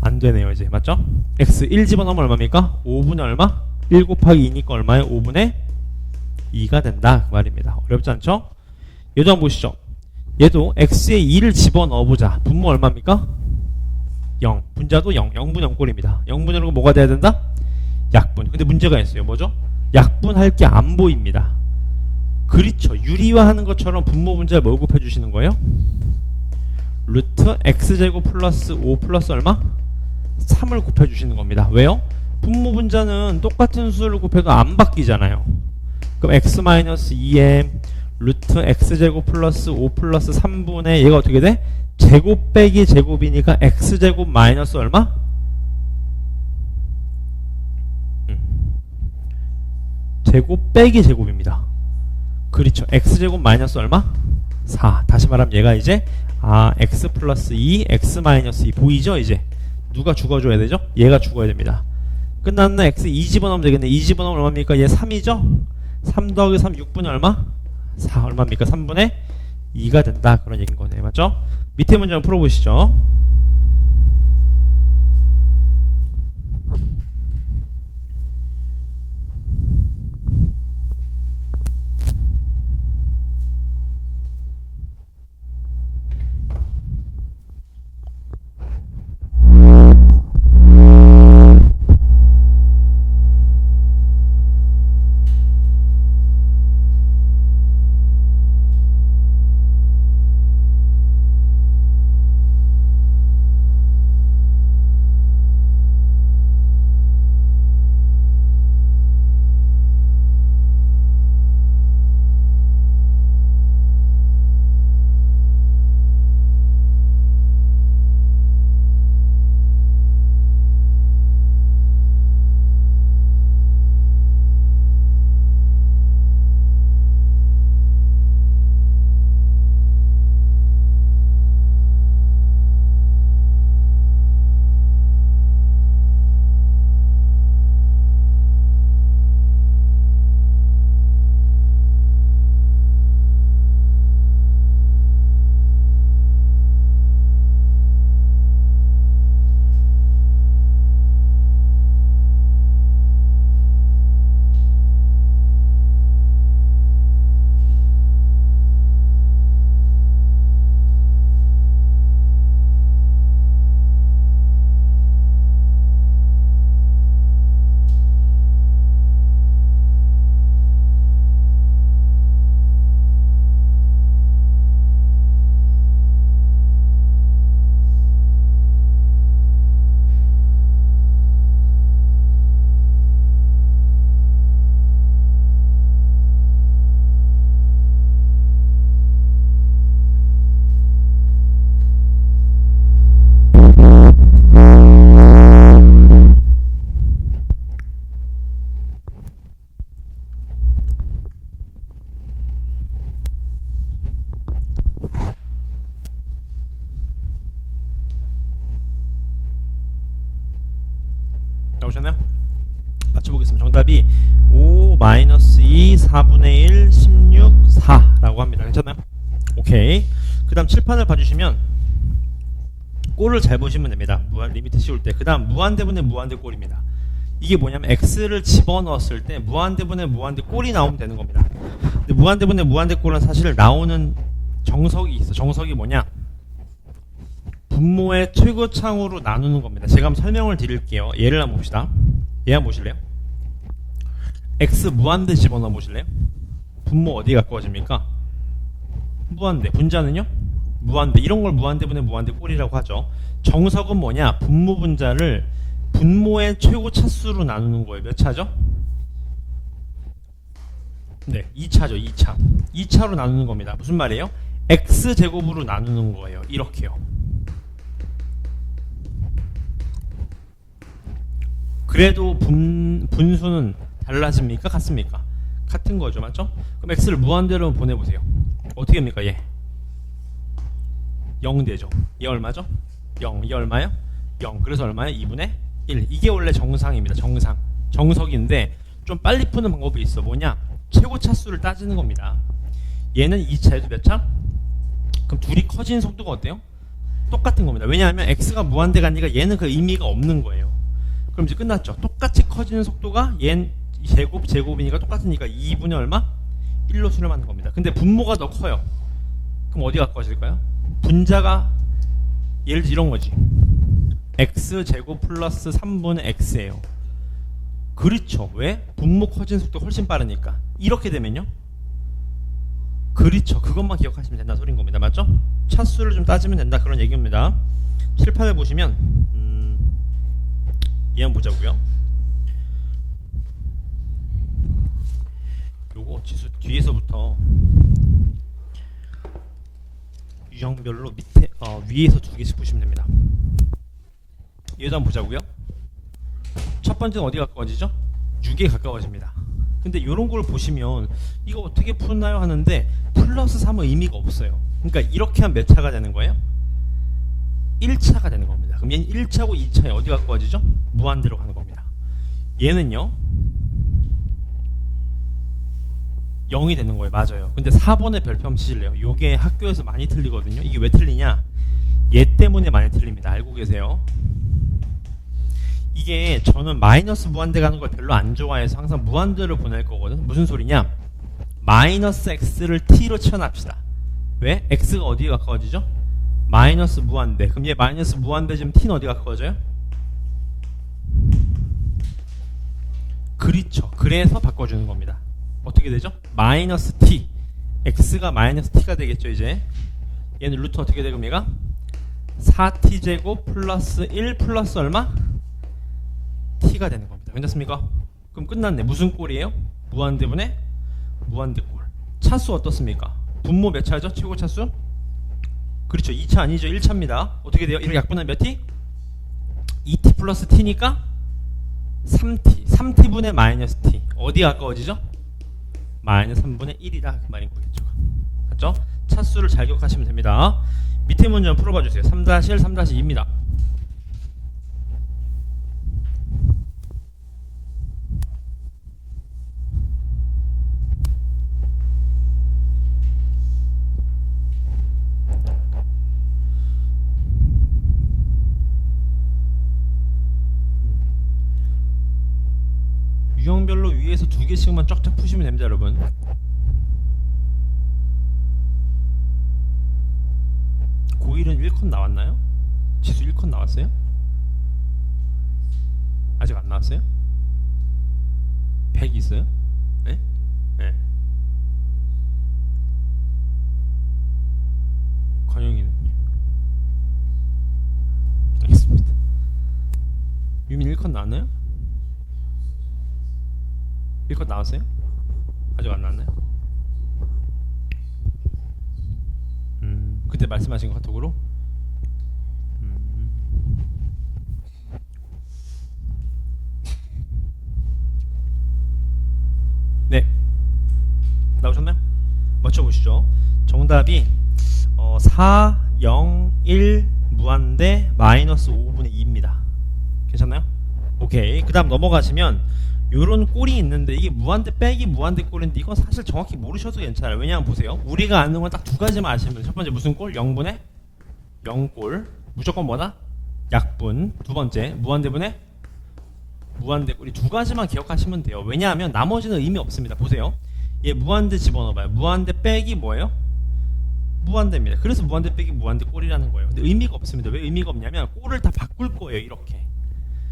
A: 안 되네요 이제. 맞죠? x 1 집어넣으면 얼마입니까? 5분의 얼마? 1 곱하기 2니까 얼마예요? 5분의 2가 된다 그 말입니다. 어렵지 않죠? 얘도 한번 보시죠. 얘도 x에 2를 집어넣어보자. 분모 얼마입니까? 0. 분자도 0. 0분의 0꼴입니다. 0분의 0은 뭐가 돼야 된다? 약분. 근데 문제가 있어요. 뭐죠? 약분할 게 안 보입니다. 그렇죠. 유리화하는 것처럼 분모 분자를 뭘 곱해 주시는 거예요? 루트 x제곱 플러스 5 플러스 얼마? 3을 곱해 주시는 겁니다. 왜요? 분모 분자는 똑같은 수를 곱해도 안 바뀌잖아요. 그럼 x-2m 루트 x제곱 플러스 5 플러스 3분의 얘가 어떻게 돼? 제곱 빼기 제곱이니까 x제곱 마이너스 얼마? 제곱 빼기 제곱입니다. 그렇죠. x제곱 마이너스 얼마? 4. 다시 말하면 얘가 이제 x 플러스 2, x 마이너스 2 보이죠? 이제 누가 죽어줘야 되죠? 얘가 죽어야 됩니다. 끝났나? x 2 집어넣으면 되겠네. 2 집어넣으면 얼마입니까? 얘 3이죠? 3 더하기 3 6분의 얼마? 4 얼마입니까? 3분의 2가 된다. 그런 얘기인 거네요. 맞죠? 밑에 문제 한번 풀어보시죠. 나오셨나요? 맞춰보겠습니다. 정답이 5 마이너스 2 4분의 1 16 4라고 합니다. 괜찮나요? 오케이. 그 다음 칠판을 봐주시면 꼴을 잘 보시면 됩니다. 리미트 씌울 때. 그 다음 무한대분의 무한대 꼴입니다. 이게 뭐냐면 x를 집어넣었을 때 무한대분의 무한대 꼴이 나오면 되는 겁니다. 근데 무한대분의 무한대 꼴은 사실 나오는 정석이 있어. 정석이 뭐냐? 분모의 최고창으로 나누는 겁니다. 제가 한번 설명을 드릴게요. 예를 한번 봅시다. 얘 한번 보실래요? x 무한대 집어넣어 보실래요? 분모 어디에 가까워집니까? 무한대. 분자는요? 무한대. 이런 걸 무한대분의 무한대 꼴이라고 하죠. 정석은 뭐냐? 분모 분자를 분모의 최고 차수로 나누는 거예요. 몇 차죠? 네, 2차죠. 2차. 2차로 나누는 겁니다. 무슨 말이에요? x제곱으로 나누는 거예요. 이렇게요. 그래도 분수는 달라집니까? 같습니까? 같은 거죠. 맞죠? 그럼 x를 무한대로 보내보세요. 어떻게 됩니까? 얘 0 되죠. 얘 얼마죠? 0. 얘 얼마예요? 0. 그래서 얼마예요? 2분의 1. 이게 원래 정상입니다. 정상. 정석인데 좀 빨리 푸는 방법이 있어. 뭐냐? 최고 차수를 따지는 겁니다. 얘는 2차, 얘도 몇 차? 그럼 둘이 커지는 속도가 어때요? 똑같은 겁니다. 왜냐하면 x가 무한대 가니까 얘는 그 의미가 없는 거예요. 그럼 이제 끝났죠. 똑같이 커지는 속도가 얘는 제곱이니까 똑같으니까 2분의 얼마? 1로 수렴하는 겁니다. 근데 분모가 더 커요. 그럼 어디 가까워질까요? 분자가 예를 들어 이런 거지. x제곱 플러스 3분의 x예요. 그렇죠. 왜? 분모 커지는 속도가 훨씬 빠르니까. 이렇게 되면요? 그렇죠. 그것만 기억하시면 된다 소린 겁니다. 맞죠? 차수를 좀 따지면 된다 그런 얘기입니다. 칠판을 보시면 얘 한번 보자고요. 요거 지수 뒤에서부터 유형별로 밑에 위에서 두 개씩 보시면 됩니다. 얘도 한번 보자고요. 첫 번째는 어디 가까워지죠? 6에 가까워집니다. 근데 이런 걸 보시면 이거 어떻게 푸나요 하는데 플러스 3은 의미가 없어요. 그러니까 이렇게 하면 몇 차가 되는 거예요? 1차가 되는 겁니다. 그럼 얘는 1차고 2차에 어디 가까워지죠? 무한대로 가는 겁니다. 얘는요 0이 되는 거예요. 맞아요. 근데 4번의 별표 한번 치실래요? 요게 학교에서 많이 틀리거든요. 이게 왜 틀리냐? 얘 때문에 많이 틀립니다. 알고 계세요? 이게 저는 마이너스 무한대 가는 걸 별로 안 좋아해서 항상 무한대를 보낼 거거든. 무슨 소리냐? 마이너스 x를 t로 치환합시다. 왜? x가 어디에 가까워지죠? 마이너스 무한대. 그럼 얘 마이너스 무한대 지금 t는 어디 가까워져요? 그렇죠. 그래서 바꿔주는 겁니다. 어떻게 되죠? 마이너스 t. x가 마이너스 t가 되겠죠. 이제 얘는 루트 어떻게 되고 얘가 4t제곱 플러스 1 플러스 얼마? t가 되는 겁니다. 괜찮습니까? 그럼 끝났네. 무슨 꼴이에요? 무한대분의 무한대꼴. 차수 어떻습니까? 분모 몇 차죠? 최고 차수? 그렇죠. 2차 아니죠. 1차입니다. 어떻게 돼요? 이렇게 약분하면 몇 t? 2t 플러스 t니까 3t. 3t분의 마이너스 t. 어디 가까워지죠? 마이너스 3분의 1이다. 그 말인 거겠죠. 맞죠? 차수를 잘 기억하시면 됩니다. 밑에 문제 한번 풀어봐 주세요. 3-1, 3-2입니다. 유형별로 위에서 두 개씩만 쫙쫙 푸시면 됩니다, 여러분. 고1은 1컷 나왔나요? 지수 1컷 나왔어요? 아직 안 나왔어요? 100 있어요? 네? 네. 건영이는요? 알겠습니다. 유민 1컷 나왔나요? 1컷 나왔어요? 아직 안 나왔나요? 그때 말씀하신 거 카톡으로? 네. 나오셨나요? 맞춰보시죠. 정답이 4, 0, 1 무한대 마이너스 5분의 2입니다. 괜찮나요? 오케이. 그 다음 넘어가시면 요런 꼴이 있는데 이게 무한대 빼기 무한대 꼴인데 이건 사실 정확히 모르셔도 괜찮아요. 왜냐하면 보세요. 우리가 아는 건 딱 두 가지만 아시면 돼요. 첫 번째 무슨 꼴? 0분의 0꼴. 무조건 뭐다? 약분. 두 번째 무한대분의 무한대 꼴. 이 두 가지만 기억하시면 돼요. 왜냐하면 나머지는 의미 없습니다. 보세요. 얘 무한대 집어넣어봐요. 무한대 빼기 뭐예요? 무한대입니다. 그래서 무한대 빼기 무한대 꼴이라는 거예요. 근데 의미가 없습니다. 왜 의미가 없냐면 꼴을 다 바꿀 거예요. 이렇게.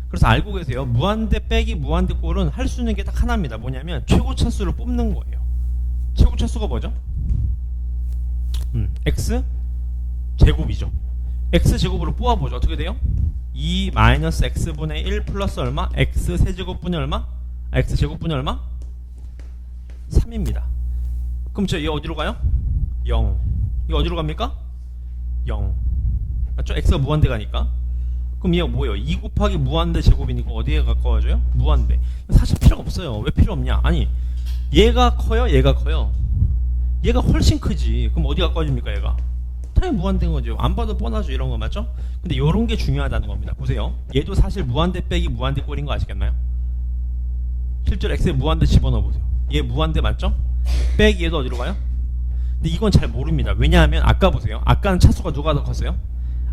A: 그래서 알고 계세요. 무한대 빼기 무한대 꼴은 할 수 있는 게 딱 하나입니다. 뭐냐면 최고차수를 뽑는 거예요. 최고차수가 뭐죠? x 제곱이죠. x 제곱으로 뽑아보죠. 어떻게 돼요? 2 마이너스 x분의 1 플러스 얼마? x 세제곱분의 얼마? x 제곱분의 얼마? 3입니다. 그럼 얘 어디로 가요? 0. 이거 어디로 갑니까? 0. 맞죠? x가 무한대 가니까. 그럼 얘가 뭐예요? 2 곱하기 무한대 제곱이니까 어디에 가까워져요? 무한대. 사실 필요가 없어요. 왜 필요 없냐? 아니, 얘가 커요? 얘가 커요? 얘가 훨씬 크지. 그럼 어디 가까워집니까? 얘가? 당연히 무한대인 거죠. 안 봐도 뻔하죠. 이런 거 맞죠? 근데 요런 게 중요하다는 겁니다. 보세요. 얘도 사실 무한대 빼기 무한대 꼴인 거 아시겠나요? 실제로 x에 무한대 집어넣어 보세요. 얘 무한대 맞죠? 빼기 얘도 어디로 가요? 근데 이건 잘 모릅니다. 왜냐하면 아까 보세요. 아까는 차수가 누가 더 컸어요?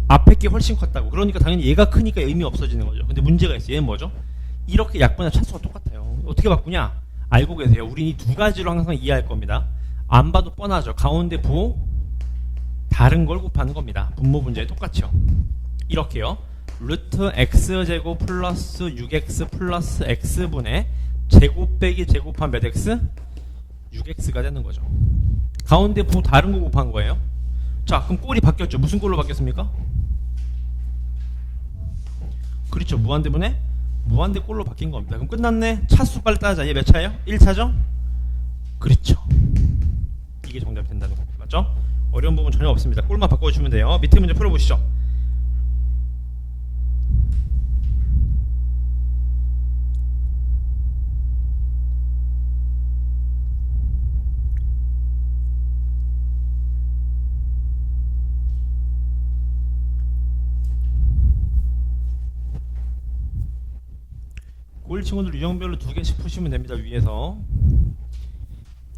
A: 앞에 게 훨씬 컸다고. 그러니까 당연히 얘가 크니까 의미 없어지는 거죠. 근데 문제가 있어요. 얘는 뭐죠? 이렇게 약분한 차수가 똑같아요. 어떻게 바꾸냐? 알고 계세요. 우린 이 두 가지로 항상 이해할 겁니다. 안 봐도 뻔하죠. 가운데 부 다른 걸 곱하는 겁니다. 분모 분자에 똑같죠. 이렇게요. 루트 x제곱 플러스 6x 플러스 x분의 제곱 빼기 제곱한 몇 x? 6x가 되는 거죠. 가운데 부 다른 거 곱한 거예요. 자, 그럼 꼴이 바뀌었죠. 무슨 꼴로 바뀌었습니까? 그렇죠. 무한대분의 무한대 꼴로 바뀐 겁니다. 그럼 끝났네. 차수 빨리 따자. 얘 몇 차예요? 1차죠? 그렇죠. 이게 정답이 된다는 겁니다. 맞죠? 어려운 부분 전혀 없습니다. 꼴만 바꿔주시면 돼요. 밑에 문제 풀어보시죠. 꼴 친구들 유형별로 2개씩 푸시면 됩니다. 위에서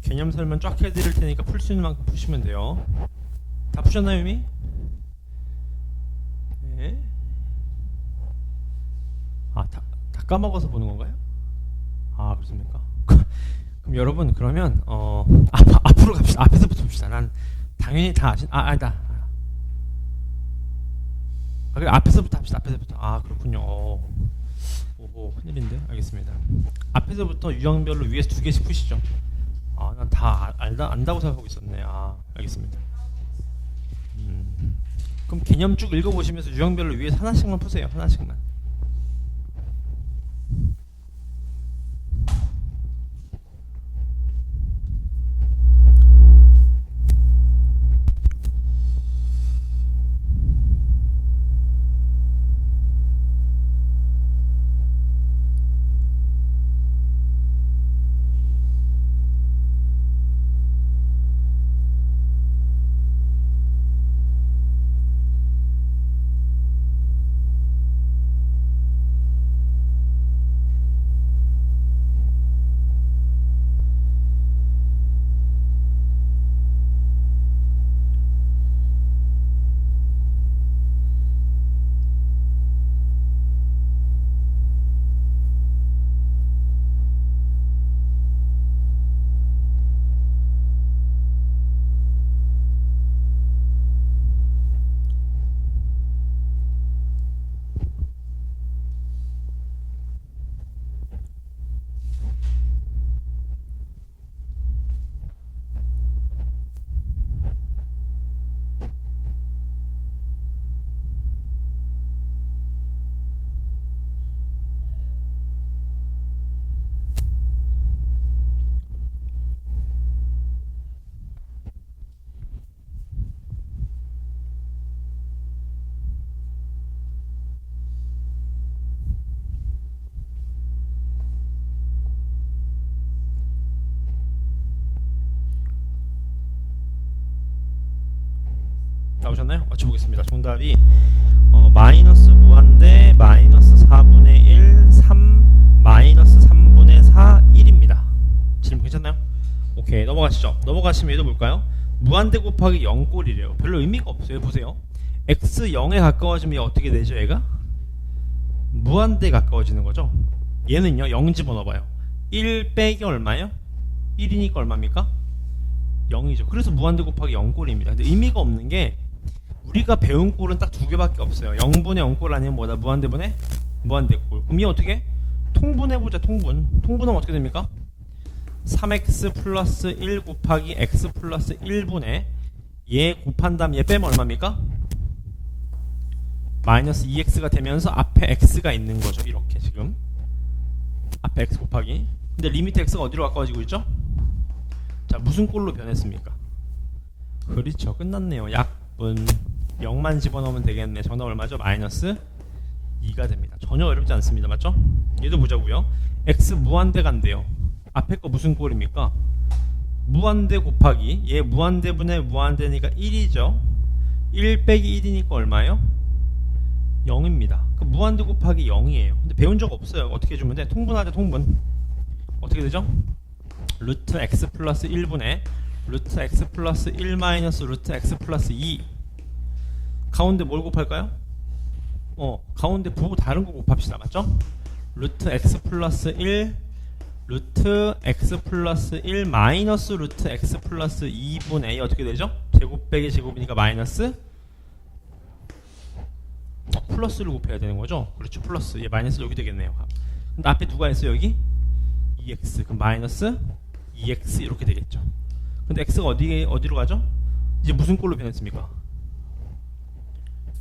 A: 개념 설명 쫙 해드릴 테니까 풀 수 있는 만큼 푸시면 돼요. 다 푸셨나요 이미? 네. 아, 다 까먹어서 보는 건가요? 아, 그렇습니까? 그럼 여러분, 그러면 앞으로 갑시다. 앞에서부터 봅시다. 난 당연히 다 아니다. 그래, 앞에서부터 합시다. 앞에서부터. 아, 그렇군요. 오호, 큰일인데. 알겠습니다. 앞에서부터 유형별로 위에서 2개씩 푸시죠. 아, 난 다 안다고 생각하고 있었네. 아, 알겠습니다. 그럼 개념 쭉 읽어보시면서 유형별로 위에서 하나씩만 푸세요. 하나씩만. 나오셨나요? 맞춰보겠습니다. 정답이 마이너스 무한대 마이너스 4분의 1 3 마이너스 3분의 4 1입니다. 질문 괜찮나요? 오케이, 넘어가시죠. 넘어가시면 얘도 볼까요? 무한대 곱하기 0꼴이래요. 별로 의미가 없어요. 보세요. x 0에 가까워지면 얘 어떻게 되죠? 얘가 무한대에 가까워지는 거죠. 얘는요 0 집어넣어봐요. 1 빼기 얼마예요? 1이니까 얼마입니까? 0이죠. 그래서 무한대 곱하기 0꼴입니다. 근데 의미가 없는 게 우리가 배운 꼴은 딱 두 개밖에 없어요. 0분의 0꼴 아니면 뭐다? 무한대분의 무한대꼴. 그럼 얘 어떻게? 통분해보자. 통분하면 어떻게 됩니까? 3x 플러스 1 곱하기 x 플러스 1분의 얘 곱한 다음 얘 빼면 얼마입니까? 마이너스 2x가 되면서 앞에 x가 있는 거죠. 이렇게 지금 앞에 x 곱하기. 근데 리미트 x가 어디로 가까워지고 있죠? 자, 무슨 꼴로 변했습니까? 그렇죠. 끝났네요. 약분 0만 집어넣으면 되겠네. 정답 얼마죠? 마이너스 2가 됩니다. 전혀 어렵지 않습니다. 맞죠? 얘도 보자고요. x 무한대 간대요. 앞에 거 무슨 꼴입니까? 무한대 곱하기 얘 무한대분의 무한대니까 1이죠. 1 빼기 1이니까 얼마예요? 0입니다. 그 무한대 곱하기 0이에요. 근데 배운 적 없어요. 어떻게 해주면 돼? 통분하자. 통분 어떻게 되죠? 루트 x 플러스 1분의 루트 x 플러스 1 마이너스 루트 x 플러스 2. 가운데 뭘 곱할까요? 가운데 보고 다른 거 곱합시다. 맞죠? 루트 x 플러스 1 루트 x 플러스 1 마이너스 루트 x 플러스 2분의 어떻게 되죠? 제곱 빼기 제곱이니까 마이너스 플러스를 곱해야 되는 거죠? 그렇죠. 플러스. 얘 마이너스 여기 되겠네요. 근데 앞에 누가 있어요? 여기 2x. 그럼 마이너스 2x 이렇게 되겠죠. 근데 x가 어디로 가죠? 이제 무슨 꼴로 변했습니까?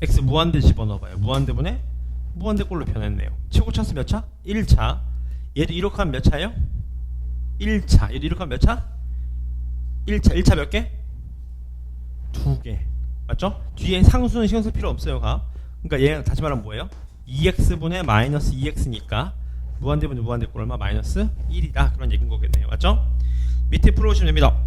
A: x 무한대 집어넣어봐요. 무한대분의 무한대 꼴로 변했네요. 최고 차수 몇 차? 1차. 얘도 이렇게 하면 몇 차예요? 1차. 얘도 이렇게 하면 몇 차? 1차. 1차 몇 개? 2개. 맞죠? 뒤에 상수는 신경 쓸 필요 없어요. 그러니까 얘 다시 말하면 뭐예요? 2x분의 마이너스 2x니까 무한대분의 무한대 꼴 얼마? 마이너스 1이다. 그런 얘기인 거겠네요. 맞죠? 밑에 풀어보시면 됩니다.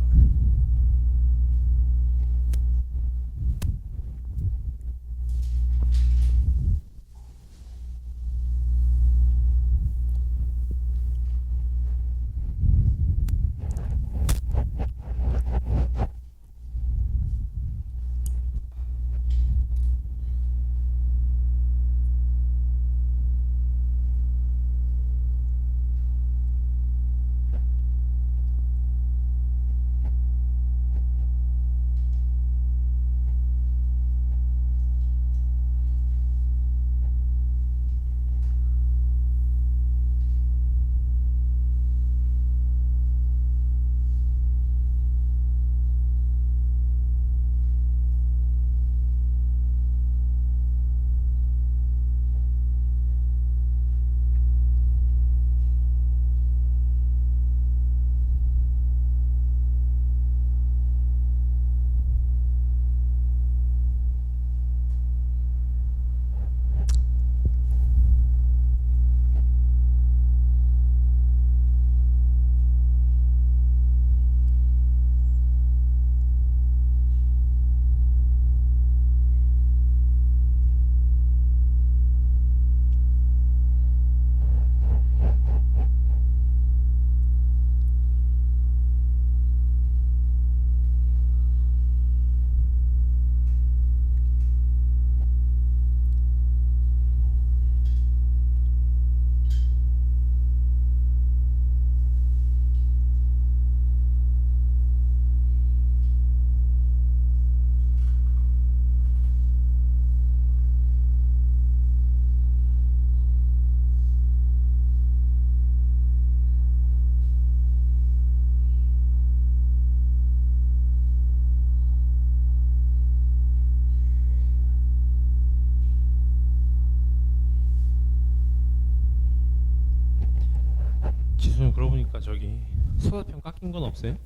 A: 지수는 그러고 보니까 저기 소다평 깎인 건 없어요?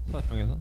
A: 소다평에서?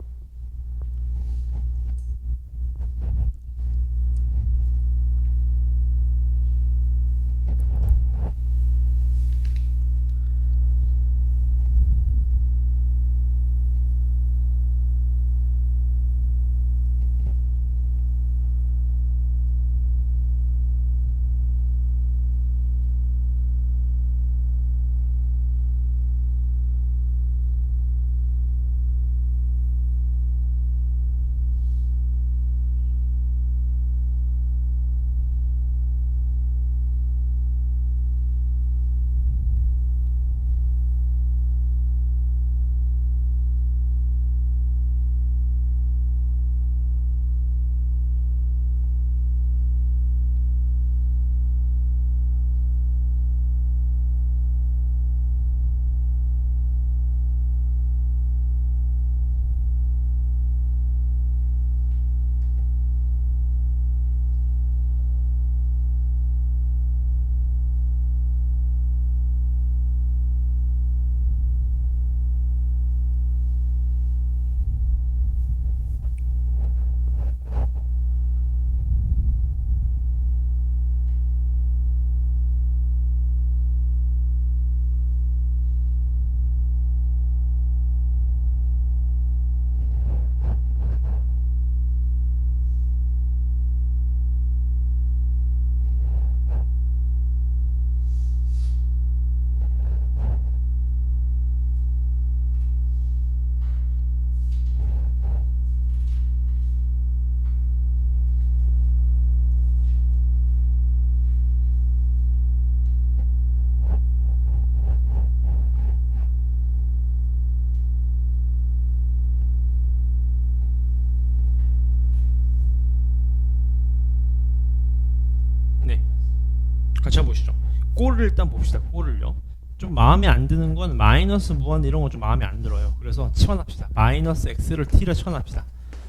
A: 같이 한번 보시죠. 꼴을 일단 봅시다. 꼴을요. 좀 마음에 안 드는 건 마이너스 무한대 이런 거 좀 마음에 안 들어요. 그래서 치환합시다. 마이너스 x를 t를 치환합시다.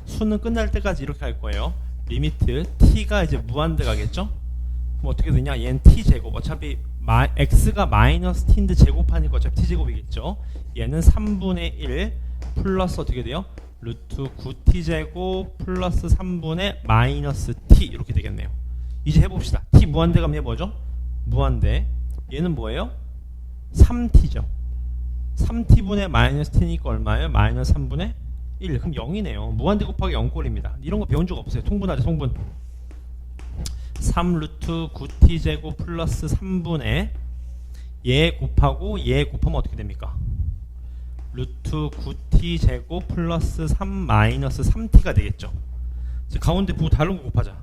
A: 수는 끝날 때까지 이렇게 할 거예요. 리미트 t가 이제 무한대 가겠죠? 그럼 어떻게 되냐? 얘는 t 제곱. 어차피 x가 마이너스 t인데 제곱하니까 어차피 t 제곱이겠죠? 얘는 3분의 1 플러스 어떻게 돼요? 루트 9t 제곱 플러스 3분의 마이너스 t 이렇게 되겠네요. 이제 해봅시다. t 무한대 가면 얘 뭐죠? 무한대. 얘는 뭐예요? 3t죠. 3t분의 마이너스 t니까 얼마예요? 마이너스 3분의 1. 그럼 0이네요. 무한대 곱하기 0꼴입니다. 이런 거 배운 적 없어요. 통분하죠, 통분. 3 루트 9t 제곱 플러스 3분의 얘 곱하고 얘 곱하면 어떻게 됩니까? 루트 9t 제곱 플러스 3 마이너스 3t가 되겠죠. 그래서 가운데 부호 다른 거 곱하자.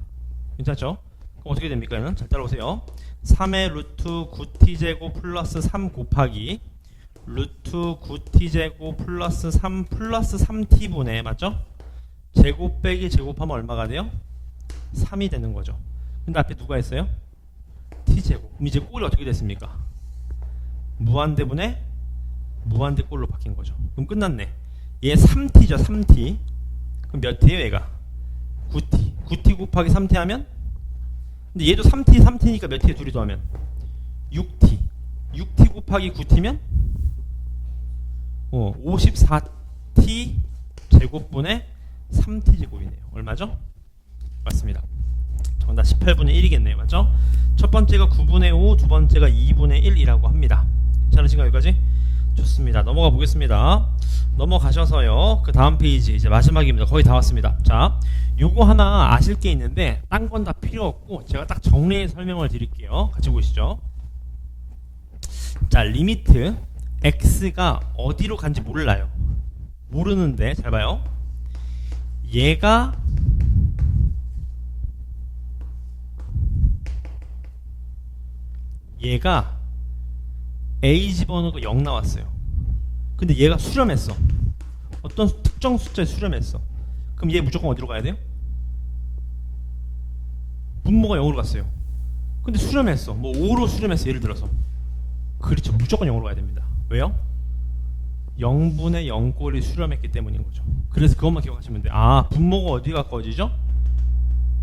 A: 괜찮죠? 그럼 어떻게 됩니까? 얘는 잘 따라오세요. 3의 루트 9t 제곱 플러스 3 곱하기 루트 9t 제곱 플러스 3 플러스 3t분의 맞죠? 제곱 빼기 제곱하면 얼마가 돼요? 3이 되는 거죠. 근데 앞에 누가 있어요? t제곱. 그럼 이제 꼴이 어떻게 됐습니까? 무한대분의 무한대 꼴로 바뀐 거죠. 그럼 끝났네. 얘 3t죠. 3t. 그럼 몇 t예요 얘가? 9t. 9t 곱하기 3t 하면 근데 얘도 3t 3t니까 몇 t에 둘이 더하면 6t. 6t 곱하기 9t면 54t 제곱분의 3t 제곱이네요. 얼마죠? 맞습니다. 정답 18분의 1이겠네요. 맞죠? 첫 번째가 9분의 5, 두 번째가 2분의 1이라고 합니다. 괜찮으신가요? 여기까지? 좋습니다. 넘어가 보겠습니다. 넘어가셔서요. 그 다음 페이지 이제 마지막입니다. 거의 다 왔습니다. 자, 요거 하나 아실 게 있는데 딴 건 다 필요 없고 제가 딱 정리해 설명을 드릴게요. 같이 보시죠. 자, 리미트 x가 어디로 간지 몰라요. 모르는데 잘 봐요. 얘가 a 집어넣고 0 나왔어요. 근데 얘가 수렴했어. 어떤 특정 숫자에 수렴했어. 그럼 얘 무조건 어디로 가야 돼요? 분모가 0으로 갔어요. 근데 수렴했어. 뭐 5로 수렴했어. 예를 들어서. 그렇죠. 무조건 0으로 가야 됩니다. 왜요? 0분의 0꼴이 수렴했기 때문인 거죠. 그래서 그것만 기억하시면 돼요. 아, 분모가 어디 가까워지죠?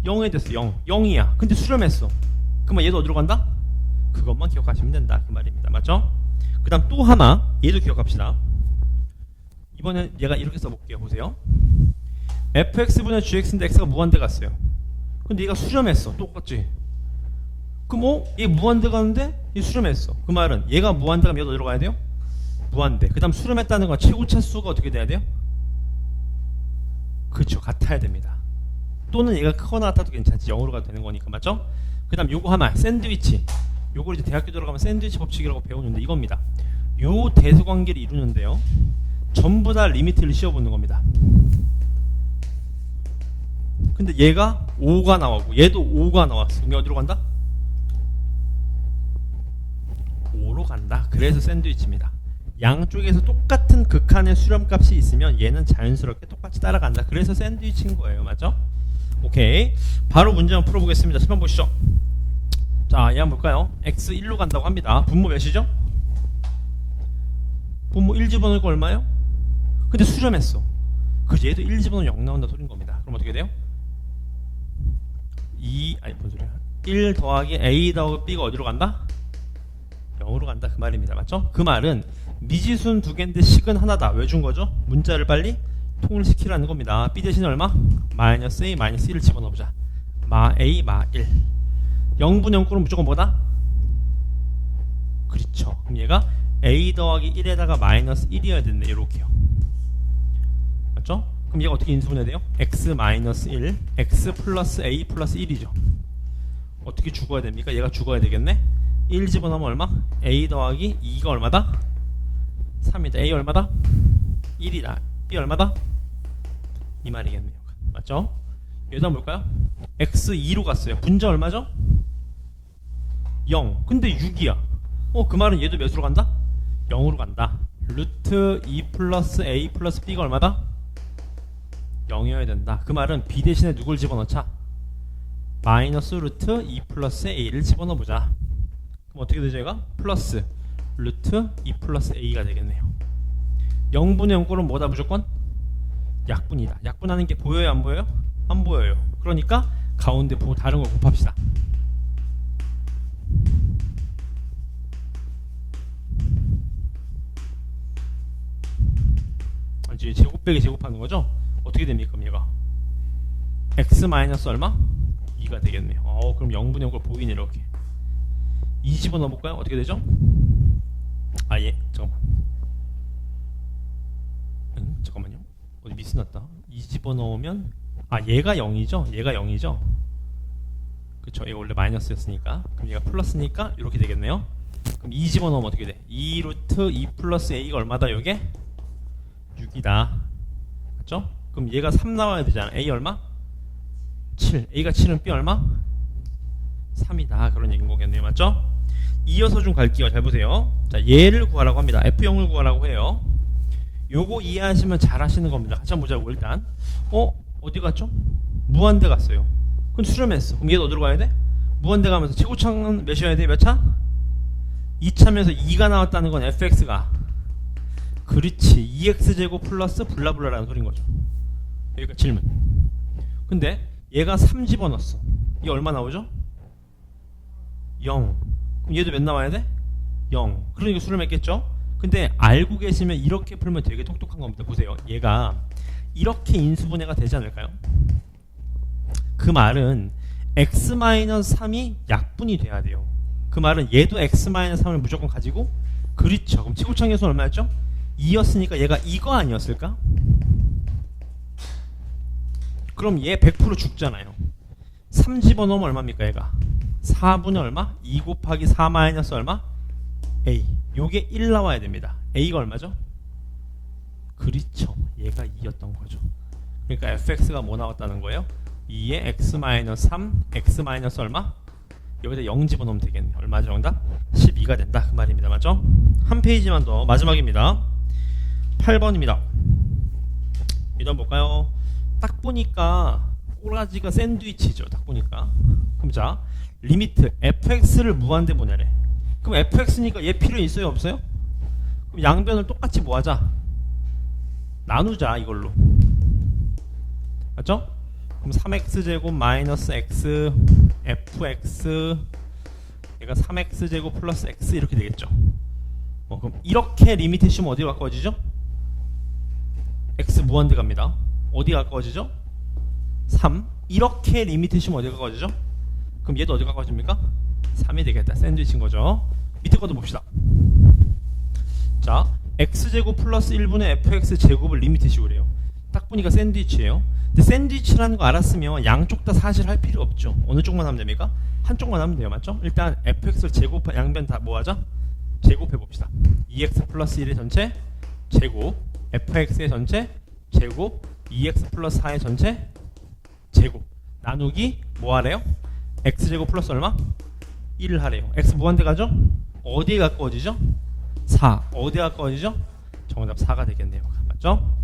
A: 0에 됐어. 0. 0이야. 근데 수렴했어. 그러면 얘도 어디로 간다? 그것만 기억하시면 된다. 그 말입니다. 맞죠? 그 다음 또 하나. 얘도 기억합시다. 이번엔 얘가 이렇게 써볼게요. 보세요. fx분의 gx인데 x가 무한대 갔어요. 근데 얘가 수렴했어. 똑같지? 그럼 얘 무한대 가는데 얘 수렴했어. 그 말은 얘가 무한대 가면 얘도 어디로 가야 돼요? 무한대. 그 다음 수렴했다는 건 최고차 수가 어떻게 돼야 돼요? 그렇죠. 같아야 됩니다. 또는 얘가 크거나 같아도 괜찮지. 0으로 가도 되는 거니까. 맞죠? 그 다음 요거 하나. 샌드위치. 요걸 이제 대학교 들어가면 샌드위치 법칙이라고 배우는데 이겁니다. 요 대수관계를 이루는데요. 전부 다 리미트를 씌워보는 겁니다. 근데 얘가 5가 나오고 얘도 5가 나왔어. 그럼 어디로 간다? 5로 간다. 그래서 샌드위치입니다. 양쪽에서 똑같은 극한의 수렴값이 있으면 얘는 자연스럽게 똑같이 따라간다. 그래서 샌드위치인 거예요. 맞죠? 오케이. 바로 문제 한번 풀어보겠습니다. 10번 보시죠. 자, 얘 한번 볼까요? x 1로 간다고 합니다. 분모 몇이죠? 분모 1 집어넣을 거 얼마예요? 근데 수렴했어. 그래서 얘도 1 집어넣으면 0 나온다 소린 겁니다. 그럼 어떻게 돼요? 뭔 소리야? 1 더하기 a 더하기 b가 어디로 간다? 0으로 간다. 그 말입니다. 맞죠? 그 말은 미지수는 두 개인데 식은 하나다. 왜 준 거죠? 문자를 빨리 통일시키라는 겁니다. b 대신 얼마? 마이너스 a 마이너스 1을 집어넣어보자. 마 a 마 1. 0분의 0꼴은 무조건 뭐다? 그렇죠. 그럼 얘가 a 더하기 1에다가 마이너스 1이어야 되는데 이렇게요. 맞죠? 그럼 얘가 어떻게 인수분해야 돼요? x 마이너스 1, x 플러스 a 플러스 1이죠. 어떻게 죽어야 됩니까? 얘가 죽어야 되겠네? 1 집어넣으면 얼마? a 더하기 2가 얼마다? 3이다. a 얼마다? 1이다. b 얼마다? 이 말이겠네요. 맞죠? 얘도 한번 볼까요? x 2로 갔어요. 분자 얼마죠? 0. 근데 6이야. 그 말은 얘도 몇으로 간다? 0으로 간다. 루트 2 플러스 a 플러스 b가 얼마다? 0이어야 된다. 그 말은 b 대신에 누굴 집어넣자? 마이너스 루트 2 플러스 a를 집어넣어보자. 그럼 어떻게 되죠? 얘가 플러스 루트 2 플러스 a가 되겠네요. 0분의 0꼴은 뭐다? 무조건 약분이다. 약분하는 게 보여요? 안 보여요? 안 보여요. 그러니까 가운데 다른 걸 곱합시다. 이제 제곱 빼기 제곱하는 거죠? 어떻게 됩니까? 그럼 얘가 x 마이너스 얼마? 2가 되겠네요. 그럼 0분의 0꼴 보이네. 이렇게 2 집어넣어볼까요? 어떻게 되죠? 예, 잠깐만. 잠깐만요. 어디 미스 났다. 2 집어넣으면 얘가 0이죠? 얘가 0이죠? 그쵸? 얘가 원래 마이너스였으니까. 그럼 얘가 플러스니까 이렇게 되겠네요. 그럼 2 집어넣으면 어떻게 돼? 2 루트 2 플러스 a가 얼마다? 요게 6이다. 맞죠? 그럼 얘가 3 나와야 되잖아. a 얼마? 7. a가 7은 b 얼마? 3이다. 그런 얘기인 거겠네요. 맞죠? 이어서 좀 갈게요. 잘 보세요. 자, 얘를 구하라고 합니다. f0을 구하라고 해요. 요거 이해하시면 잘 하시는 겁니다. 같이 한번 보자고. 일단 어디 갔죠? 무한대 갔어요. 그럼 수렴했어. 그럼 얘도 어디로 가야 돼? 무한대 가면서 최고차는 몇이어야 돼? 몇 차? 2차면서 2가 나왔다는 건 fx가 그렇지 2x제곱 플러스 블라블라라는 소린 거죠. 여기가 질문. 근데 얘가 3 집어넣었어. 이게 얼마 나오죠? 0. 그럼 얘도 몇 나와야 돼? 0. 그러니까 수렴했겠죠? 근데 알고 계시면 이렇게 풀면 되게 똑똑한 겁니다. 보세요. 얘가 이렇게 인수분해가 되지 않을까요? 그 말은 x-3이 약분이 돼야 돼요. 그 말은 얘도 x-3을 무조건 가지고 그렇죠. 그럼 치고창계수 얼마였죠? 2였으니까 얘가 이거 아니었을까? 그럼 얘 100% 죽잖아요. 3 집어넣으면 얼마입니까? 얘가 4분의 얼마? 2 곱하기 4 마이너스 얼마? a. 요게 1 나와야 됩니다. a가 얼마죠? 그렇죠. 얘가 2였던 거죠. 그러니까 fx가 뭐 나왔다는 거예요? 2에 x-3 x- 얼마? 여기다 0 집어넣으면 되겠네. 얼마죠? 정답? 12가 된다. 그 말입니다. 맞죠? 한 페이지만 더. 마지막입니다. 8번입니다. 이런 볼까요? 딱 보니까 꼬라지가 샌드위치죠. 딱 보니까. 그럼 자, 리미트 fx를 무한대 보내래. 그럼 fx니까 얘 필요 있어요? 없어요? 그럼 양변을 똑같이 뭐 하자? 나누자 이걸로. 맞죠? 그럼 3x제곱 마이너스 x fx 얘가 3x제곱 플러스 x 이렇게 되겠죠. 그럼 이렇게 리미트 씌우면 어디로 가까워지죠? x 무한대 갑니다. 어디 가까워지죠? 3. 이렇게 리미트 씌우면 어디 가까워지죠? 그럼 얘도 어디 가까워집니까? 3이 되겠다. 샌드위치인 거죠. 밑에 것도 봅시다. 자, x제곱 플러스 1분의 fx 제곱을 리미트 씌우래요. 딱 보니까 샌드위치예요. 근데 샌드위치라는 거 알았으면 양쪽 다 사실 할 필요 없죠. 어느 쪽만 하면 됩니까? 한쪽만 하면 돼요. 맞죠? 일단 fx를 제곱, 양변 다 뭐 하자? 제곱해 봅시다. 2x 플러스 1의 전체 제곱, fx의 전체 제곱, 2x 플러스 4의 전체 제곱 나누기 뭐 하래요? x제곱 플러스 얼마? 1을 하래요. x 무한대 가죠? 어디에 가까워지죠? 4. 어디에 가까워지죠? 정답 4가 되겠네요. 맞죠?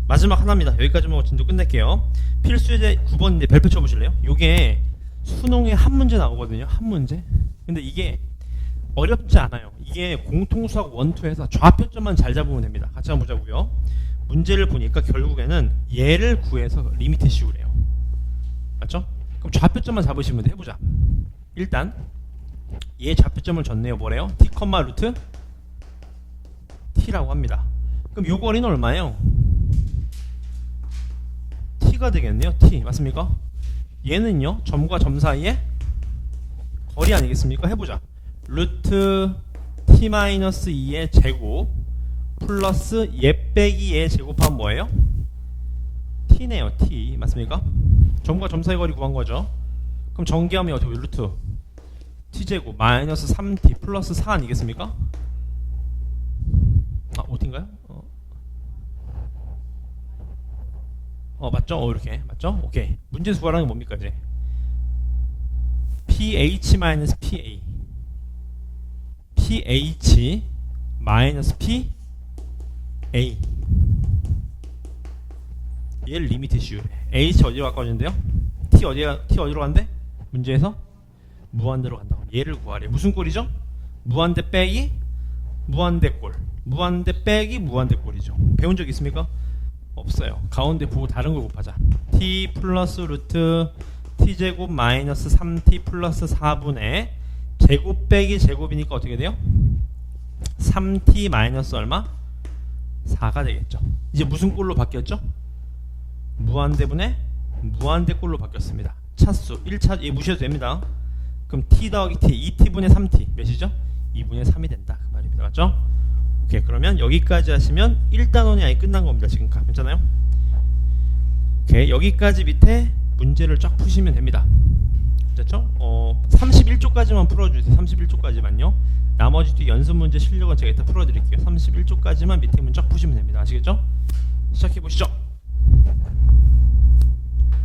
A: 마지막 하나입니다. 여기까지만 진도 끝낼게요. 필수예제 9번인데 별표 쳐보실래요? 요게 수능에 한 문제 나오거든요. 한 문제. 근데 이게 어렵지 않아요. 이게 공통수학 1, 2에서 좌표점만 잘 잡으면 됩니다. 같이 한번 보자고요. 문제를 보니까 결국에는 얘를 구해서 리미트 씌우래요. 맞죠? 그럼 좌표점만 잡으시면 돼. 해보자. 일단 얘 좌표점을 줬네요. 뭐래요? t, 루트 t라고 합니다. 그럼 요 거리는 얼마예요? t가 되겠네요. t 맞습니까? 얘는요 점과 점 사이에 거리 아니겠습니까? 해보자. 루트 t-2의 제곱 플러스 얘 빼기 얘 제곱하면 뭐예요? t네요. t 맞습니까? 점과 점 사이 거리 구한 거죠. 그럼 전개하면 어떻게 루트 t제곱 마이너스 3t 플러스 4 아니겠습니까? 어딘가요? 맞죠? 이렇게 맞죠? 오케이. 문제 수거라는 게 뭡니까 이제? ph 마이너스 pa ph 마이너스 pa 얘를 리미트 씌우래. h 어디로 가까워지는데요? t 어디로 간대? 문제에서 무한대로 간다. 얘를 구하래. 무슨 꼴이죠? 무한대 빼기 무한대꼴, 무한대 빼기 무한대꼴이죠. 배운 적 있습니까? 없어요. 가운데 보고 다른 걸 곱하자. t 플러스 루트 t제곱 마이너스 3t 플러스 4분의 제곱 빼기 제곱이니까 어떻게 돼요? 3t 마이너스 얼마? 4가 되겠죠. 이제 무슨 꼴로 바뀌었죠? 무한대분의 무한대꼴로 바뀌었습니다. 차수 1차 얘 무시해도 됩니다. 그럼 t 더하기 t 2t분의 3t 몇이죠? 2분의 3이 된다 그 말입니다. 맞죠? 오케이, 그러면 여기까지 하시면 1단원이 아예 끝난 겁니다. 지금 괜찮아요? 오케이, 여기까지 밑에 문제를 쫙 푸시면 됩니다. 됐죠? 31쪽까지만 풀어주세요. 31쪽까지만요. 나머지 뒤 연습 문제 실력은 제가 이따 풀어드릴게요. 31쪽까지만 밑에 문 쫙 푸시면 됩니다. 아시겠죠? 시작해 보시죠.